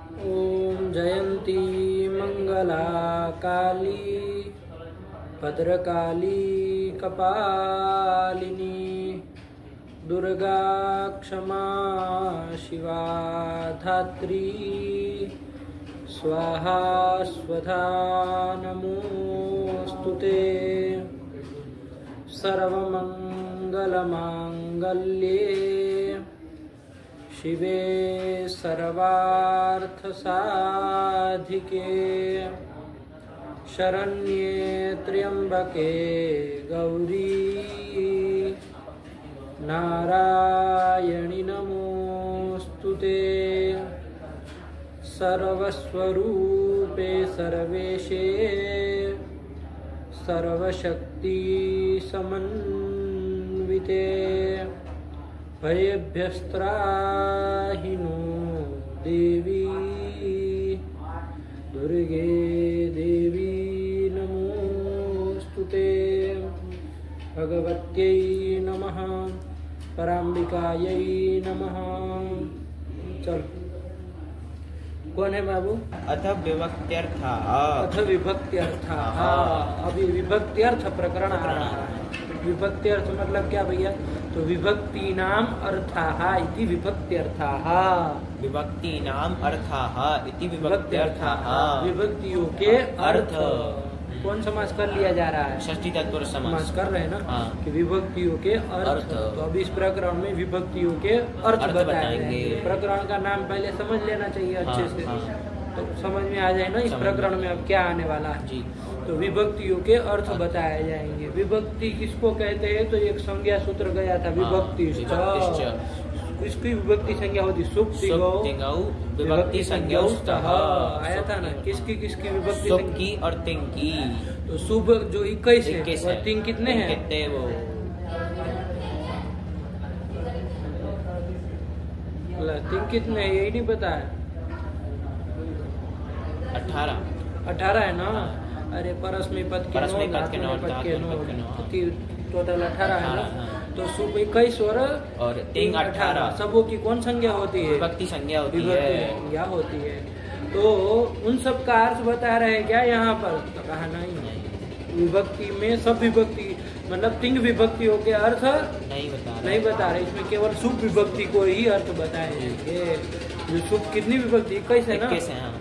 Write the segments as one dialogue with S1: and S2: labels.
S1: ॐ जयन्ती मंगला काली भद्रकाली कपालिनी दुर्गा क्षमा शिवा धात्री स्वाहा स्वधा नमोस्तुते सर्वमंगलमांगल्ये शिवे सर्वार्थसाधिके शरण्ये त्र्यंबके गौरी नारायणि नमोस्तुते सर्वस्वरूपे सर्वेशे सर्वशक्ति समन्विते भयेभ्यस्त्राहि नो देवी दुर्गे देवी नमोस्तुते भगवत्यै नमः पराम्बिकायै नमः। चल कौन है बाबू?
S2: अथ विभक्त्यर्थः।
S1: अथ विभक्त्यर्थः। अभी विभक्त्यर्थ प्रकरण आ रहा है। विभक्त्यर्थ मतलब क्या भैया? तो विभक्ति नाम अर्थाः इति विभक्त्यर्थः।
S2: विभक्ति नाम अर्थाः इति विभक्त्यर्थः।
S1: विभक्तियों के अर्थ। कौन समास कर लिया जा रहा है?
S2: षष्ठी तत्पुरुष
S1: समास कर रहे हैं ना।
S2: हाँ।
S1: कि विभक्तियों के अर्थ। तो अभी इस प्रकरण में विभक्तियों के अर्थ बताएंगे। प्रकरण का नाम पहले समझ लेना चाहिए अच्छे से। तो समझ में आ जाए ना इस प्रकरण में अब क्या आने वाला है जी। तो विभक्तियों के अर्थ बताए जाएंगे। विभक्ति किसको कहते हैं? तो एक संज्ञा सूत्र गया था विभक्ति। इसकी विभक्ति संज्ञा होती सुप्ति विभक्ति संज्ञा आया था ना। किसकी किसकी विभक्ति?
S2: सुप की और तिंग की।
S1: तो शुभ जो 21 है और तिंग कितने हैं?
S2: कितने वो
S1: 3 कितने है यही नहीं पता है। 18 है ना। अरे परस्मै पद के 9 टोटल 18 है ना। तो शुभ 21 और तिंग 18 सबों की कौन संज्ञा होती है?
S2: विभक्ति संज्ञा होती है।
S1: संज्ञा होती है। तो उन सब का अर्थ बता रहे हैं क्या यहाँ पर? तो कहा नहीं। विभक्ति में सब विभक्ति मतलब तिंग विभक्तियों के अर्थ नहीं बता रहे। इसमें केवल शुभ विभक्ति को ही अर्थ बताए जाएंगे। जो शुभ कितनी विभक्ति 21 है ना,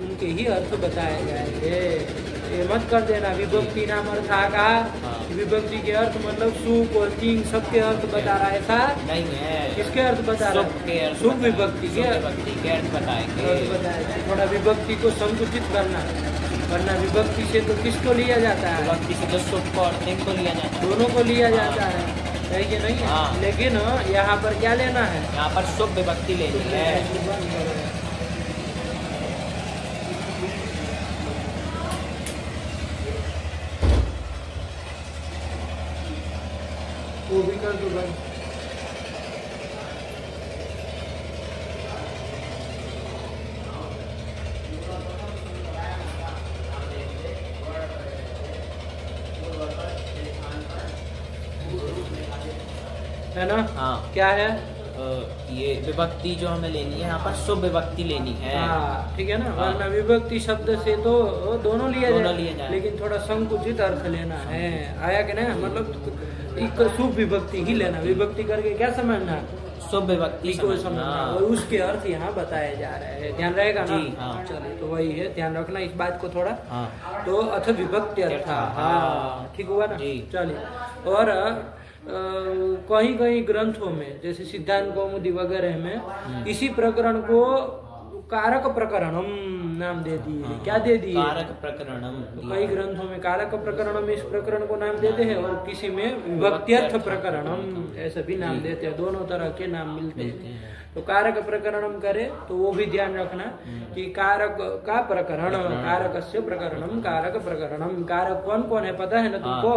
S1: उनके ही अर्थ बताए जाएंगे। ये मत कर देना विभक्ति नाम अर्थ का। विभक्ति के अर्थ मतलब सुख और तिंग सबके अर्थ बता रहा है। ऐसा
S2: नहीं है।
S1: किसके अर्थ बता रहा है? शुभ विभक्ति के अर्थ बताएंगे। थोड़ा विभक्ति को संकुचित करना, वरना विभक्ति से तो किसको लिया जाता है?
S2: विभक्ति से तो सुख को और तिंग को लिया जाता है।
S1: दोनों को लिया जाता है कि नहीं? लेकिन यहाँ पर क्या लेना है?
S2: यहाँ पर शुभ विभक्ति लेनी है।
S1: वो भी कर दो भाई। है ना?
S2: हाँ।
S1: क्या है?
S2: ये विभक्ति जो हमें लेनी है यहाँ पर शुभ विभक्ति लेनी है।
S1: ठीक है ना। वरना विभक्ति शब्द से तो दोनों लिया जाए, लेकिन थोड़ा संकुचित अर्थ लेना है। आया कि नहीं? मतलब एक शुभ विभक्ति ही लेना। विभक्ति करके क्या समझना? शुभ विभक्ति को समझना। और उसके अर्थ यहाँ बताए जा रहे हैं। ध्यान रहेगा ना? चलिए तो वही है, ध्यान रखना इस बात को थोड़ा। तो अथ विभक्ति अर्थ। ठीक हुआ ना? चलिए। और कहीं कहीं ग्रंथों में जैसे सिद्धांत कौमुदी वगैरह में इसी प्रकरण को कारक प्रकरणम नाम दे दी है। क्या दे दी?
S2: कारक प्रकरणम।
S1: कई ग्रंथों में कारक प्रकरण में इस प्रकरण को नाम देते हैं और किसी में विभक्त्यर्थ प्रकरणम ऐसा भी नाम देते हैं। दोनों तरह के नाम मिलते हैं। तो कारक प्रकरणम करे तो वो भी ध्यान रखना कि कारक का प्रकरण, कारक से प्रकरणम, कारक प्रकरणम। कारक कौन कौन है पता है ना तुमको?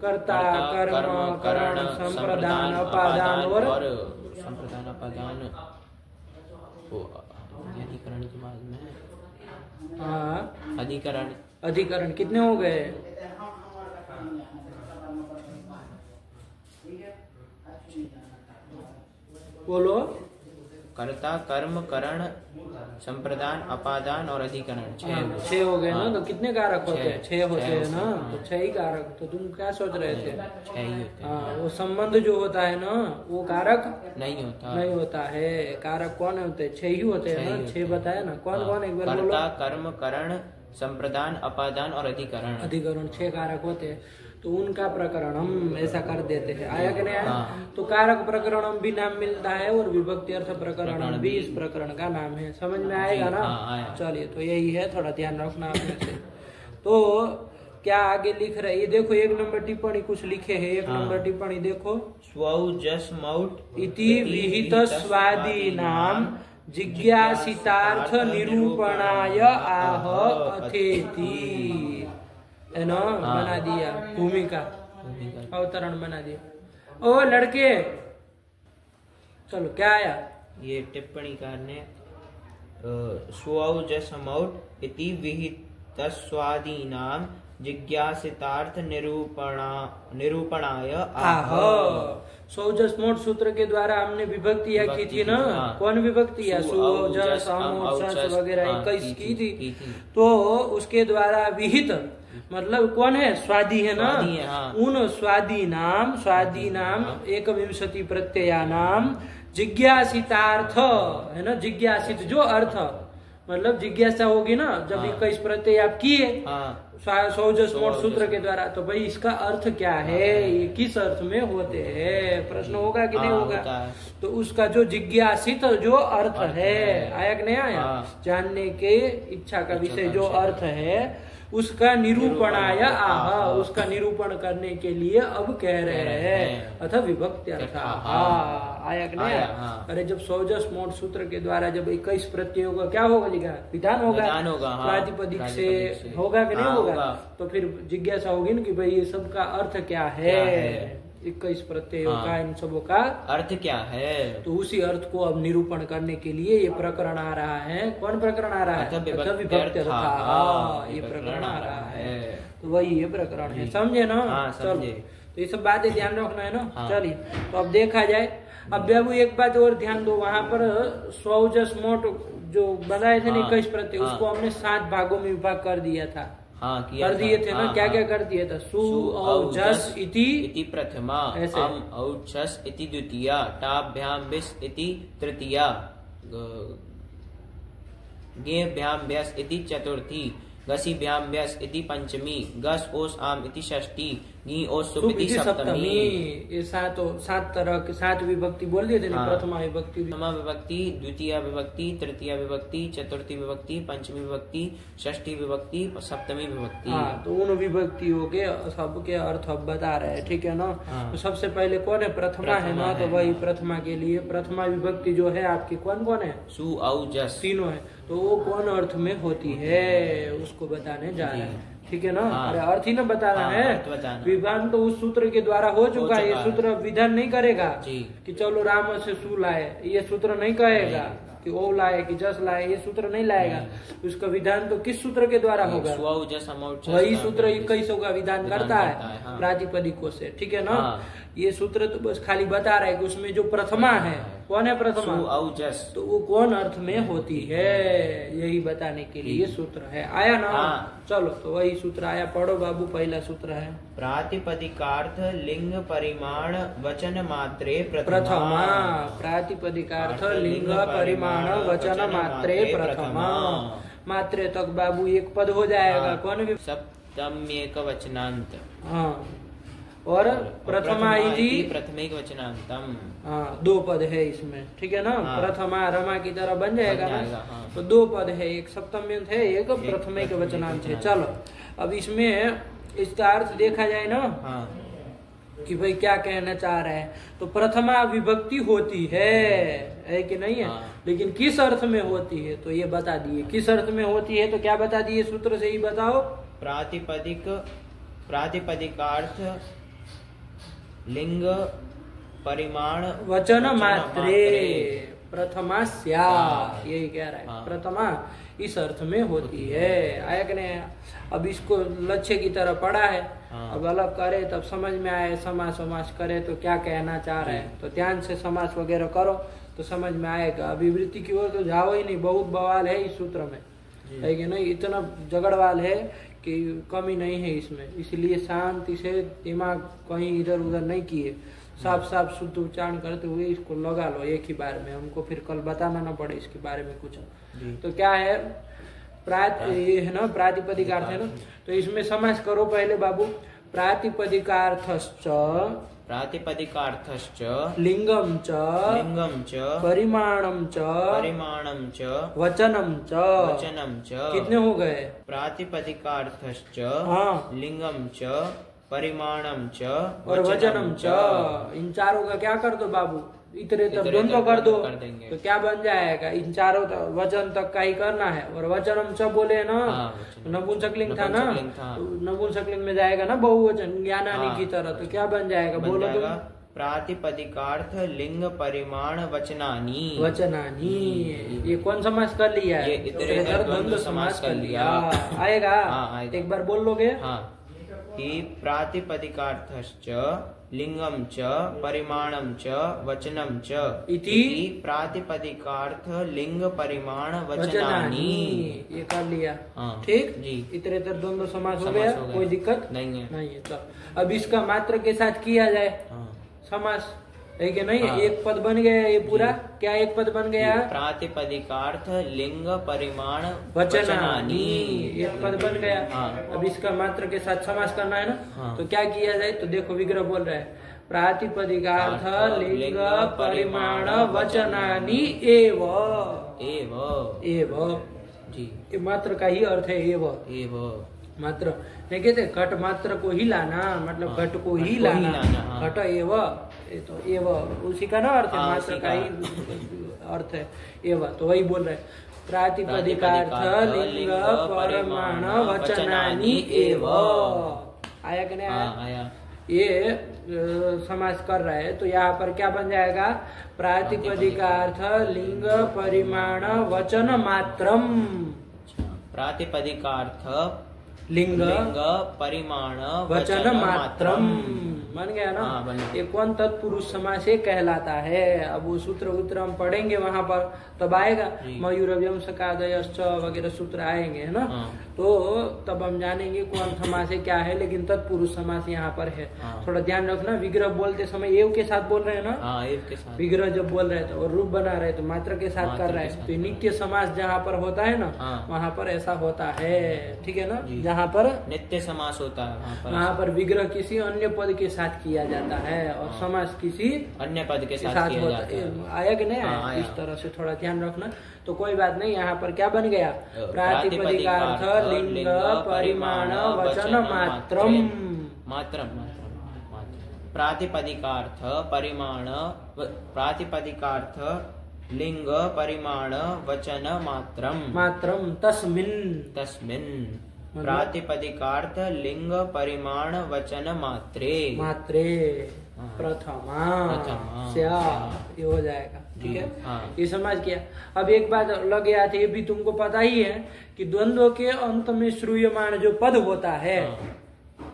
S1: कर्ता, कर्म, करण, संप्रदान, अपादान और
S2: संप्रदान अपादान अधिकरण के बाद में।
S1: अधिकरण कितने हो गए? बोलो।
S2: कर्ता, कर्म, करण, संप्रदान, अपादान और अधिकरण
S1: 6 हो गए ना। तो कितने कारक होते हैं? 6 होते हैं ना। तो 6 ही कारक। तो तुम क्या सोच रहे थे?
S2: 6 ही होते हैं।
S1: वो संबंध जो होता है ना वो कारक
S2: नहीं होता
S1: है। कारक कौन होते हैं? 6 ही होते हैं ना। 6 बताया ना। कौन कौन? एक बार बोलो।
S2: कर्ता, कर्म, करण, संप्रदान, अपादान और अधिकरण
S1: 6 कारक होते हैं। तो उनका प्रकरण हम ऐसा कर देते हैं। आया कि नहीं आया? तो कारक प्रकरण भी नाम मिलता है और विभक्ति अर्थ प्रकरण भी इस प्रकरण का नाम है। समझ में आएगा ना? चलिए, तो यही है, थोड़ा ध्यान रखना आपने से। तो क्या आगे लिख रहे? ये देखो 1 नंबर टिप्पणी कुछ लिखे है। 1 नंबर टिप्पणी देखो।
S2: स्वौ जस मौट
S1: इति विहित स्वादी नाम जिज्ञासितार्थ निरूपणाय आह अथेति। है ना? बना दिया भूमिका, अवतरण बना दिया। ओ लड़के, चलो क्या आया?
S2: ये टिप्पणीकार ने स्वौ जस मौट इति विहित स्वादीनाम जिज्ञासितार्थ निरूपणाय आह। सौजस मोट सूत्र के द्वारा हमने विभक्ति या की थी ना। कौन विभक्ति? या सुजस, वगैरह 21 की थी। तो उसके द्वारा विहित मतलब कौन है? स्वादी है ना। उन स्वादी नाम 21 प्रत्यया नाम जिज्ञासितार्थ है ना। जिज्ञासित जो अर्थ मतलब जिज्ञासा होगी ना जब 21 प्रत्यय आप किए सौजस मोट सूत्र के द्वारा। तो भाई इसका अर्थ क्या है? ये किस अर्थ में होते हैं? प्रश्न होगा कि नहीं होगा? तो उसका जो जिज्ञासित जो अर्थ है, आया कि नहीं आया? जानने के इच्छा का विषय जो अर्थ है उसका निरूपणाय आह, उसका निरूपण करने के लिए अब कह रहे हैं अथ विभक्ति अर्थ। आया कि नहीं आया? अरे जब सौजस मोट सूत्र के द्वारा जब 21 प्रत्ययों का क्या होगा? विधान होगा प्रातिपदिक से होगा कि नहीं होगा? तो फिर जिज्ञासा होगी ना कि भाई ये सब का अर्थ क्या है? 21 प्रत्ययों का, इन सबों का अर्थ क्या है? तो
S1: उसी अर्थ को अब निरूपण करने के लिए ये प्रकरण आ रहा है। कौन प्रकरण आ रहा है? विभक्ति अर्थ। ये प्रकरण आ रहा है। तो वही ये प्रकरण है। समझे ना? चलो, तो ये सब बातें ध्यान रखना है ना। चलिए, तो अब देखा जाए। अब बाबू एक बात और ध्यान दो। वहाँ पर सौजस मोट जो बनाए थे 21 प्रत्यय, उसको हमने 7 भागों में विभाग कर दिया था। कर दिए थे ना। क्या क्या कर दिया था? सु औ जस इति
S2: प्रथमा, अम औ छस इति द्वितीया, टाभ्याम बिस इति तृतीया, गेभ्याम व्यस इति चतुर्थी, गसीभ्याम व्यस इति पंचमी, गस ओस आम इति षष्ठी, गी ओस सुप इति सप्तमी।
S1: ये 7 तरह के 7 विभक्ति बोल दिए थे ना। प्रथमा विभक्ति,
S2: द्वितीय विभक्ति, तृतीय विभक्ति, चतुर्थी विभक्ति, पंचमी विभक्ति, षष्ठी विभक्ति, सप्तमी विभक्ति।
S1: तो उन विभक्तियों के सबके अर्थ अब बता रहे हैं। ठीक है ना? तो सबसे पहले कौन है? प्रथमा है ना। तो वही प्रथमा के लिए प्रथमा विभक्ति जो है आपकी कौन कौन है?
S2: सु औ जस,
S1: तीनों है। तो वो कौन अर्थ में होती है उसको बताने जा रहे हैं। ठीक है ना? अरे अर्थ ही ना बताना है। विधान तो उस सूत्र के द्वारा हो चुका है। ये सूत्र विधान नहीं करेगा कि चलो राम से सु लाए, ये सूत्र नहीं कहेगा कि ओ लाए कि जस लाए, ये सूत्र नहीं लाएगा। उसका विधान तो किस सूत्र के द्वारा होगा? वही सूत्र 21 का विधान करता है प्रातिपदिकों से। ठीक है ना? ये सूत्र तो बस खाली बता रहा है कि उसमें जो प्रथमा है, कौन है प्रथमा? तो वो कौन अर्थ में होती है, यही बताने के लिए ये सूत्र है। आया ना? चलो, तो वही सूत्र आया। पढ़ो बाबू। पहला सूत्र है
S2: प्रातिपदिकार्थ लिंग परिमाण वचन मात्रे
S1: प्रथमा। प्रातिपदिकार्थ लिंग परिमाण वचन मात्रे प्रथमा। मात्रे तक बाबू एक पद हो जाएगा। कौन?
S2: सप्तम्येक वचनांत।
S1: और प्रथमा इति
S2: प्रथमेक वचनांतम।
S1: 2 पद है इसमें। ठीक है ना? प्रथमा रमा की तरह बन जाएगा ना। तो 2 पद है, एक सप्तम्यंत है, एक प्रथमेक वचनांत है। चलो, अब इसमें इसका अर्थ देखा जाए ना कि भाई क्या कहना चाह रहे हैं। तो प्रथमा विभक्ति होती है कि नहीं है? लेकिन किस अर्थ में होती है तो ये बता दिए। किस अर्थ में होती है तो क्या बता दिए सूत्र से ही बताओ। प्रातिपदिकार्थ लिंग परिमाण वचन मात्रे प्रथमा स्या। यही कह रहा है। प्रथमा इस अर्थ में होती है। आया कि नहीं? अब इसको लक्ष्य की तरह पढ़ा है। अब अलग करे तब समझ में आए। समास करे तो क्या कहना चाह रहे हैं। तो ध्यान से समास वगैरह करो तो तो समझ में आएगा। अभी वृत्ति की ओर तो जाओ ही नहीं, बहुत बवाल है इस सूत्र में, है कि नहीं, इतना झगड़वाल है कि कमी नहीं है इसमें। इसलिए शांति से दिमाग कहीं इधर उधर नहीं किए, साफ साफ शुद्ध उच्चारण करते हुए इसको लगा लो एक ही बार में, हमको फिर कल बताना ना पड़े इसके बारे में कुछ। तो क्या है ये है ना प्रातिपदिकार्थ है ना, तो इसमें समास करो पहले बाबू। प्रातिपदिकार्थश्च लिंगम च परिमाणम च वचनम च कितने हो गए?
S2: प्रातिपदिकार्थश्च
S1: हाँ
S2: लिंगम च परिमाणम च
S1: और वचनम च, इन चारों का क्या कर दो बाबू? इतरेतर द्वंद्व कर दो, तो क्या बन जाएगा? इन चारों वचन तक का ही करना है। और वचनम च बोले ना, नपुंसकलिंग था ना, नपुंसकलिंग में जाएगा ना बहुवचन ज्ञानानि की तरह, तो क्या बन जाएगा बोलो तुम?
S2: प्रातिपदिकार्थ लिंग परिमाण वचनानी।
S1: ये कौन समास कर लिया है?
S2: इतरेतर द्वंद्व समास कर लिया।
S1: आएगा? एक बार बोल लोगे?
S2: कि प्रातिपदिकार्थश्च लिंगम च परिमाणम च वचनम च इति प्रातिपदिकार्थ लिंग परिमाण वचनानी।
S1: ये कर लिया, ठीक जी। इतरेतर द्वंद्व समास हो गया, कोई दिक्कत नहीं है। तो अब इसका मात्र के साथ किया जाए समास, है कि नहीं? एक पद बन गया ये पूरा। क्या एक पद बन गया?
S2: प्रातिपदिकार्थ लिंग परिमाण
S1: वचनानी, एक पद बन गया। अब इसका मात्र के साथ समास करना है ना, तो क्या किया जाए? तो देखो विग्रह बोल रहा है प्रातिपदिकार्थ लिंग परिमाण वचनानी एव जी। ये मात्र का ही अर्थ है एव मात्र, नहीं कहते घट मात्र को ही लाना, मतलब घट को ही लाना, घट एव, तो एव उसी का ना अर्थ है, मात्र का ही अर्थ है एव। तो वही बोल रहे प्रातिपदिकार्थ लिंग परिमाण वचनानी एव। आया कि नहीं आया? ये समास कर रहा है, तो यहाँ पर क्या बन जाएगा? प्रातिपदिकार्थ लिंग परिमाण वचन मात्रम।
S2: प्रातिपदिकार्थ
S1: लिंग
S2: परिमाण
S1: वचन मात्रम बन गया ना। ये कौन तत्पुरुष समास कहलाता है? अब वो सूत्र उत्तर हम पढ़ेंगे वहां पर, तब आएगा मयूरव्यंसकादयश्च वगैरह सूत्र आएंगे, है ना। तो तब हम जानेंगे कौन समास क्या है, लेकिन तत्पुरुष समास यहाँ पर है। थोड़ा ध्यान रखना, विग्रह बोलते समय एव के साथ बोल रहे हैं ना, एव के साथ। विग्रह जब बोल रहे थे और रूप बना रहे तो मात्र के साथ कर रहे हैं। तो नित्य समास जहाँ पर होता है ना, वहाँ पर ऐसा होता है, ठीक है ना। जहाँ पर
S2: नित्य समास होता है
S1: वहाँ पर विग्रह किसी अन्य पद के साथ किया जाता है और समास किसी
S2: अन्य पद के साथ किया जाता है।
S1: आया कि नहीं आया? इस तरह से थोड़ा ध्यान रखना। तो कोई बात नहीं, यहाँ पर क्या बन गया? प्रातिपदिकार्थ लिंग परिमाण वचन मात्रम। प्रातिपदिकार्थ
S2: परिमाण प्रातिपदिकार्थ लिंग परिमाण वचन मात्रम तस्मिन् प्रातिपदिकार्थ लिंग परिमाण वचन मात्रे
S1: प्रथमा ये हो जाएगा, ठीक है। ये समझ किया। अब एक बात लग गया था, ये भी तुमको पता ही है कि द्वंद्व के अंत में श्रूयमाण जो पद होता है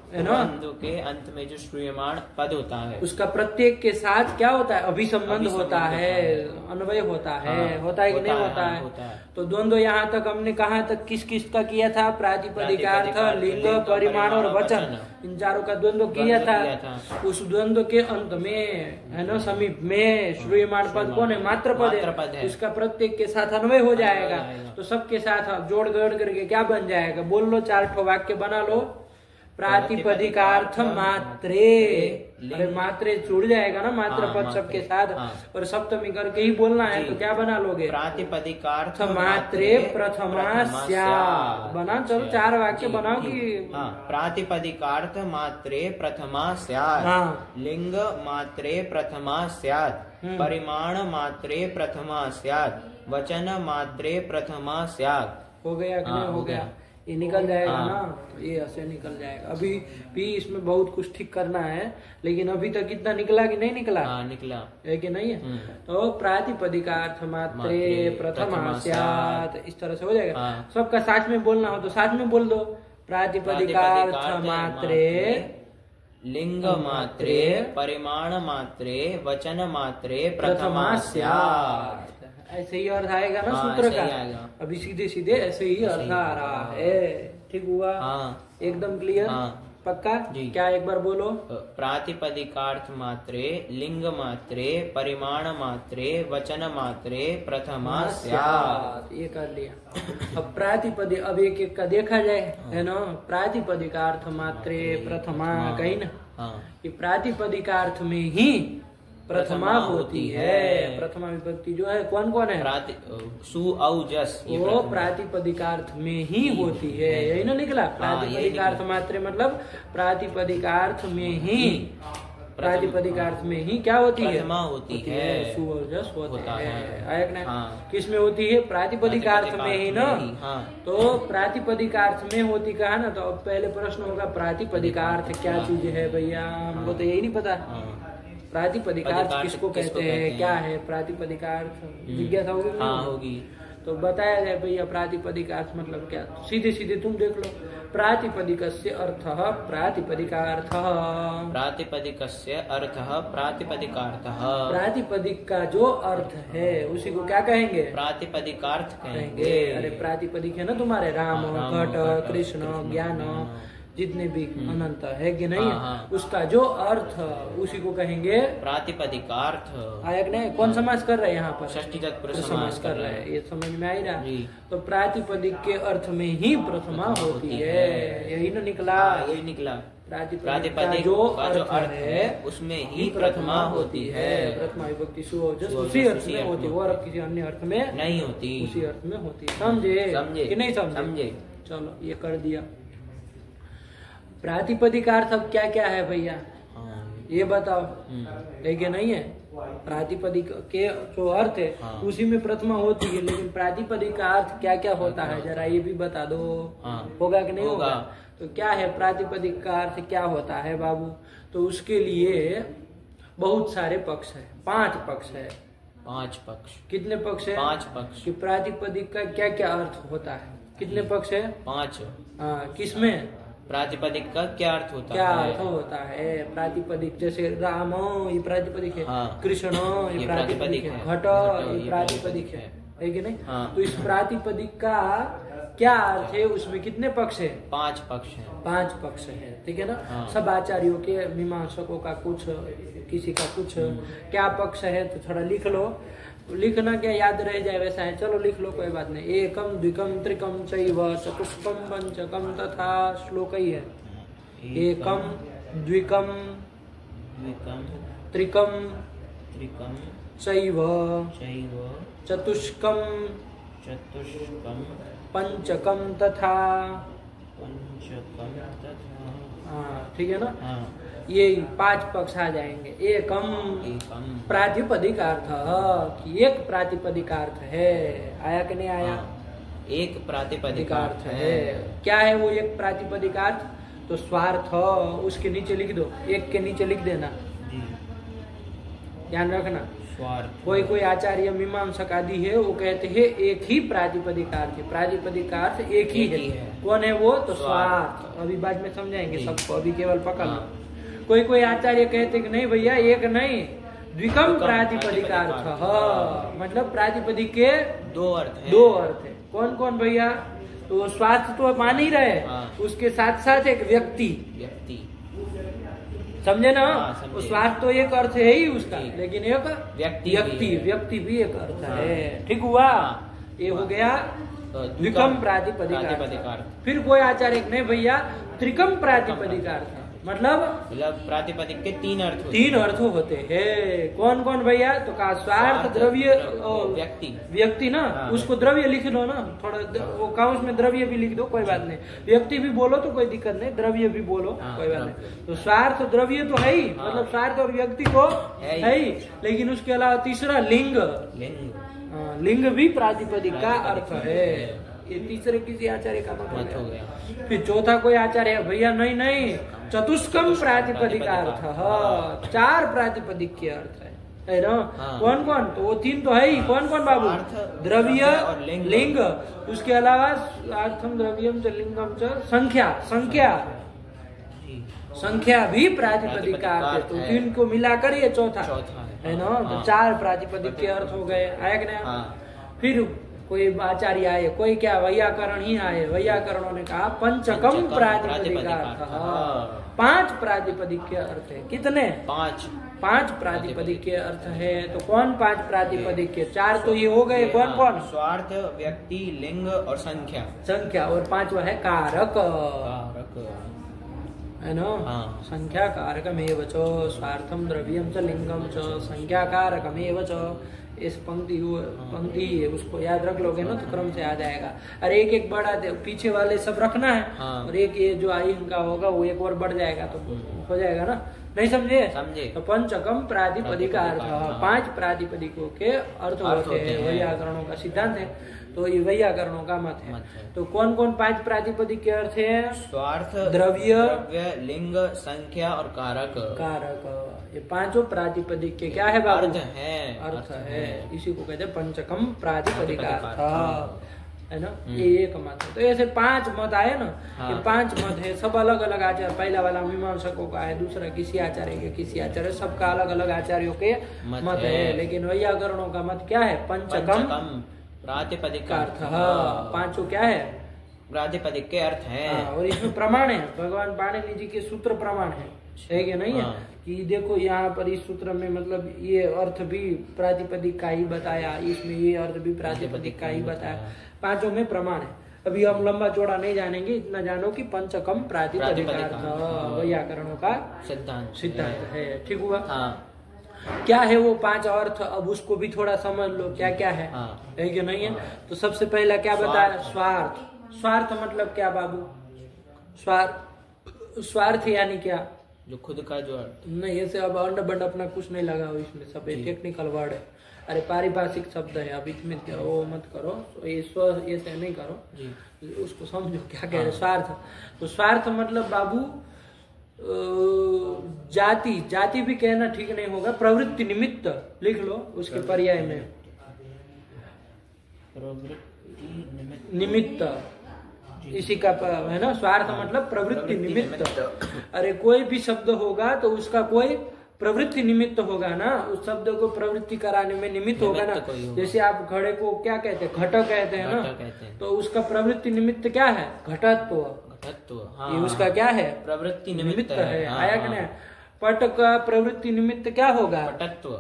S1: ना,
S2: द्वंद्व के अंत में जो श्रूयमाण पद होता है,
S1: उसका प्रत्येक के साथ क्या होता है? अभिसंबंध होता है, अन्वय होता है, होता है कि नहीं होता है? तो द्वंद्व यहाँ तक हमने कहाँ तक किस किस का किया था? प्रातिपदिकार्थ लिंग परिमाण और वचन, इन चारों का द्वंद्व किया था। उस द्वंद्व के अंत में, है ना, समीप में श्रूयमाण पद कौन है? मात्र पद है। उसका प्रत्येक के साथ अन्वय हो जाएगा, तो सबके साथ जोड़ गड़ करके क्या बन जाएगा? बोल लो, 4 ठो वाक्य बना लो। प्रातिपदिकार्थ मात्रे, अरे मात्रे जुड़ जाएगा ना, मात्र पद सबके साथ, और सप्तमी करके ही बोलना है। तो क्या बना लोगे?
S2: प्रातिपदिकार्थ
S1: मात्रे प्रथमा स्यात्। बना, चलो 4 वाक्य बनाओ कि
S2: प्रातिपदिकार्थ मात्रे प्रथमा स्यात्, लिंग मात्रे प्रथमा स्यात्, परिमाण मात्रे प्रथमा स्यात्, वचन मात्रे प्रथमा स्यात्।
S1: हो गया कि नहीं हो गया? ये निकल जाएगा ना, तो ये ऐसे निकल जाएगा। अभी भी इसमें बहुत कुछ ठीक करना है, लेकिन अभी तक इतना निकला कि नहीं निकला?
S2: निकला
S1: है कि नहीं है? तो प्रातिपदिकार्थ मात्रे प्रथमा स्यात्, इस तरह से हो जाएगा। सबका साथ में बोलना हो तो साथ में बोल दो। प्रातिपदिकार्थ मात्रे
S2: लिंग मात्रे परिमाण मात्रे वचन मात्रे प्रथमा स्यात्।
S1: ऐसे ही अर्थ आएगा ना सूत्र का। अभी सीधे सीधे ऐसे ही अर्थ आ रहा है। ठीक हुआ? एकदम क्लियर? पक्का? क्या एक बार बोलो।
S2: प्रातिपदिकार्थ मात्रे लिंग मात्रे परिमाण मात्रे वचन मात्रे प्रथमा स्यात्।
S1: ये कर लिया। अब प्रातिपदिक, अब एक एक का देखा जाए, है ना। प्रातिपदिकार्थ मात्रे प्रथमा, कहीं ना कि प्रातिपदिकार्थ में ही प्रथमा होती है। प्रथमा विभक्ति जो है कौन कौन है?
S2: सु औ जस,
S1: वो प्रातिपदिकार्थ में ही होती है। यही ना निकला? प्रातिपदिकार्थ मात्रे मतलब प्रातिपदिकार्थ में ही, प्रातिपदिकार्थ में ही क्या होती है?
S2: प्रथमा होती है।
S1: सु और जस होता है। आया ना? किस में होती है? प्रातिपदिकार्थ में ही ना। तो प्रातिपदिकार्थ में होती कहा ना। तो अब पहले प्रश्न होगा प्रातिपदिकार्थ क्या चीज है भैया? हमको तो यही नहीं पता। प्रातिपदिकार्थ किसको कहते हैं? क्या है प्रातिपदिकार्थ? जिज्ञासा होगी। तो बताया जाए भैया प्रातिपदिकार्थ मतलब क्या। सीधे सीधे तुम देख लो। प्रातिपदिकस्य अर्थः प्रातिपदिकार्थः।
S2: प्रातिपदिकस्य अर्थः प्रातिपदिकार्थः।
S1: प्रातिपदिक का जो अर्थ है उसी को क्या कहेंगे?
S2: प्रातिपदिकार्थ कहेंगे।
S1: अरे प्रातिपदिक है ना तुम्हारे राम, घट, कृष्ण, ज्ञान, जितने भी अनंत है कि नहीं, उसका जो अर्थ उसी को कहेंगे प्रातिपदिकार्थ। आया कि नहीं? कौन समास कर रहे हैं यहाँ पर?
S2: षष्ठी तत्पुरुष
S1: समास कर रहे हैं। ये समझ में आ ही रहा। तो प्रातिपदिक के अर्थ में ही प्रथमा होती है। यही ना निकला?
S2: यही निकला।
S1: प्रातिपदिक का जो अर्थ है उसमें ही प्रथमा होती है। प्रथमा विभक्ति उसी अर्थ में होती है, वो अर्थ किसी अन्य अर्थ में
S2: नहीं होती,
S1: उसी अर्थ में होती है। समझे कि नहीं समझे? चलो ये कर दिया। प्रातिपदिकार्थ अब क्या क्या है भैया? ये बताओ। लेकिन नहीं है प्रातिपदिक के जो अर्थ है उसी में प्रथमा होती है, लेकिन प्रातिपदिक का अर्थ क्या क्या होता है जरा ये भी बता दो। होगा कि नहीं होगा? तो क्या है प्रातिपदिक का अर्थ क्या होता है बाबू? तो उसके लिए बहुत सारे पक्ष है। 5 पक्ष है।
S2: 5 पक्ष।
S1: कितने पक्ष है?
S2: 5 पक्ष।
S1: कि प्रातिपदिक का क्या क्या अर्थ होता है? कितने पक्ष है?
S2: 5।
S1: किसमें?
S2: प्रातिपदिक का क्या अर्थ होता है?
S1: क्या अर्थ होता है प्रातिपदिक? जैसे राम ये प्रातिपदिक है, कृष्ण ये प्रातिपदिक है, घट ये प्रातिपदिक है कि नहीं? तो इस प्रातिपदिक का क्या अर्थ है? उसमें कितने पक्ष है?
S2: 5 पक्ष है।
S1: 5 पक्ष है। ठीक है ना? सब आचार्यों के, मीमांसकों का कुछ, किसी का कुछ। क्या पक्ष है तो थोड़ा लिख लो। लिखना क्या याद रह जाए वैसा है। चलो लिख लो, कोई बात नहीं। एकम द्विकम त्रिकम चैव चतुष्कम पंचकम तथा। श्लोक ही है। एकम द्विकम त्रिकम चैव चतुष्कम पंचकम तथा। ठीक है ना? ये 5 पक्ष आ जाएंगे। एकम प्रातिपदिकार्थ, कि एक प्रातिपदिकार्थ है। आया कि नहीं आया?
S2: एक प्रातिपदिकार्थ है।
S1: क्या है वो एक प्रातिपदिकार्थ? तो स्वार्थ। उसके नीचे लिख दो, एक के नीचे लिख देना, ध्यान रखना। स्वार्थ। कोई आचार्य मीमांसक आदि है वो कहते हैं एक ही प्रातिपदिकार्थ है। प्रातिपदिकार्थ एक ही है। कौन है वो? तो स्वार्थ। अभी बाद में समझाएंगे सबको, अभी केवल पकड़ लो। कोई आचार्य कहते कि नहीं भैया एक नहीं, द्विकम प्रातिपदिकार्थ। मतलब प्रातिपदिक के 2 अर्थ है। कौन कौन भैया? तो स्वार्थ तो मान ही रहे, उसके साथ साथ एक व्यक्ति। समझे ना? तो स्वार्थ तो एक अर्थ है ही उसका, लेकिन एक व्यक्ति भी एक अर्थ है। ठीक हुआ? ये हो गया द्विकम प्रातिपदिकार्थ। फिर कोई आचार्य नहीं भैया त्रिकम प्रातिपदिकार्थ, मतलब
S2: प्रातिपदिक के 3
S1: अर्थ होते हैं। कौन कौन भैया? तो कहा स्वार्थ, द्रव्य, व्यक्ति ना। उसको द्रव्य लिख लो ना, थोड़ा वो कहा उसमें द्रव्य भी लिख दो, कोई बात नहीं। व्यक्ति भी बोलो तो कोई दिक्कत नहीं, द्रव्य भी बोलो कोई बात नहीं। तो स्वार्थ द्रव्य तो है ही, मतलब स्वार्थ और व्यक्ति को है ही, लेकिन उसके अलावा तीसरा लिंग भी प्रातिपदिक का अर्थ है। ये तीसरे किसी आचार्य का मत हो गया। फिर चौथा कोई आचार्य है भैया नहीं चतुष्कम प्रातिपदिकार्थ। 4 प्रातिपदिक के अर्थ है ना? कौन कौन? तो वो 3 तो है ही। कौन कौन बाबू? द्रव्य, लिंग, उसके अलावा अर्थम द्रव्यम च लिंगम च संख्या।
S2: संख्या भी प्रातिपदिक का अर्थ है, तो तीन को मिलाकर ये चौथा है ना। तो 4 प्रातिपदिक के अर्थ हो गए, आया कि नहीं। फिर कोई आचार्य आए, कोई क्या वैयाकरण ही आए, वैयाकरणों ने कहा पंचकम प्रातिपदिक का अर्थ, 5 प्रातिपदिक के अर्थ है। कितने? 5 प्रातिपदिक के अर्थ है। तो कौन 5 प्रातिपदिक के? 4 तो ये हो गए, कौन कौन?
S1: स्वार्थ, व्यक्ति, लिंग और संख्या।
S2: और 5वां है कारक है ना। संख्या कारकमेव च स्वार्थम द्रव्यम च लिंगम च संख्या कारकमेव च। इस पंक्ति उसको याद रख लोगे ना तो क्रम से आ जाएगा। अरे एक एक बढ़ा दे, पीछे वाले सब रखना है और एक ये जो आई इनका होगा वो एक और बढ़ जाएगा तो हो जाएगा ना। नहीं समझे? तो पंचकम प्रातिपदिक अर्थ, 5 प्रातिपदिकों के अर्थ होते हैं, वैयाकरणों का सिद्धांत है। तो ये वैयाकरणों का मत है। तो कौन कौन 5 प्रातिपदिक के अर्थ है?
S1: स्वार्थ,
S2: द्रव्य,
S1: लिंग, संख्या और
S2: कारक। ये 5 प्रातिपदिक के क्या है बाबू? अर्थ है। इसी को कहते हैं पंचकम प्रातिपदिक अर्थ, है ना। ये एक मत है। तो ऐसे 5 मत आए ना। ये 5 मत है, सब अलग अलग आचार्य। पहला वाला मीमांसकों का है, दूसरा किसी आचार्य के, किसी आचार्य, सबका अलग अलग आचार्यों के मत है। लेकिन वैयाकरणों का मत क्या है? पंचकम
S1: प्रातिपदिक
S2: अर्थ। 5 क्या है?
S1: प्रातिपदिक के अर्थ है।
S2: और इसमें प्रमाण है, भगवान पाणिनि जी के सूत्र प्रमाण है कि नहीं है? कि देखो यहाँ पर इस सूत्र में मतलब ये अर्थ भी प्रातिपदिक का ही बताया, इसमें ये अर्थ भी प्रातिपदिक का ही बताया। 5 में प्रमाण है। अभी हम लंबा चौड़ा नहीं जानेंगे, इतना जानो कि पंचकम प्रातिपदिक अर्थ वैयाकरणों का सिद्धांत है। ठीक हुआ? क्या है वो 5 अर्थ? अब उसको भी थोड़ा समझ लो क्या क्या है कि नहीं है। तो सबसे पहला क्या बताया? स्वार्थ मतलब क्या बाबू? स्वार्थ यानी क्या?
S1: जो खुद का जो
S2: नहीं, ऐसे अब अंड बंड अपना कुछ नहीं लगा हो इसमें, सब टेक्निकल वर्ड है। अरे पारिभाषिक शब्द है, अब इसमें वो मत करो, ये ऐसे नहीं करो, उसको समझो क्या कह रहे। स्वार्थ, तो स्वार्थ मतलब बाबू जाति भी कहना ठीक नहीं होगा, प्रवृत्ति निमित्त लिख लो उसके पर्याय में। निमित्त इसी का है ना। स्वार्थ मतलब प्रवृत्ति निमित्त। अरे कोई भी शब्द होगा तो उसका कोई प्रवृत्ति निमित्त होगा ना, उस शब्द को प्रवृत्ति कराने में निमित्त होगा ना। जैसे आप घड़े को क्या कहते हैं? घट कहते हैं ना। तो उसका प्रवृत्ति निमित्त क्या है? घटत्व। ये उसका क्या है? प्रवृत्ति निमित्त है। आया कि नहीं? पट का प्रवृत्ति निमित्त क्या होगा?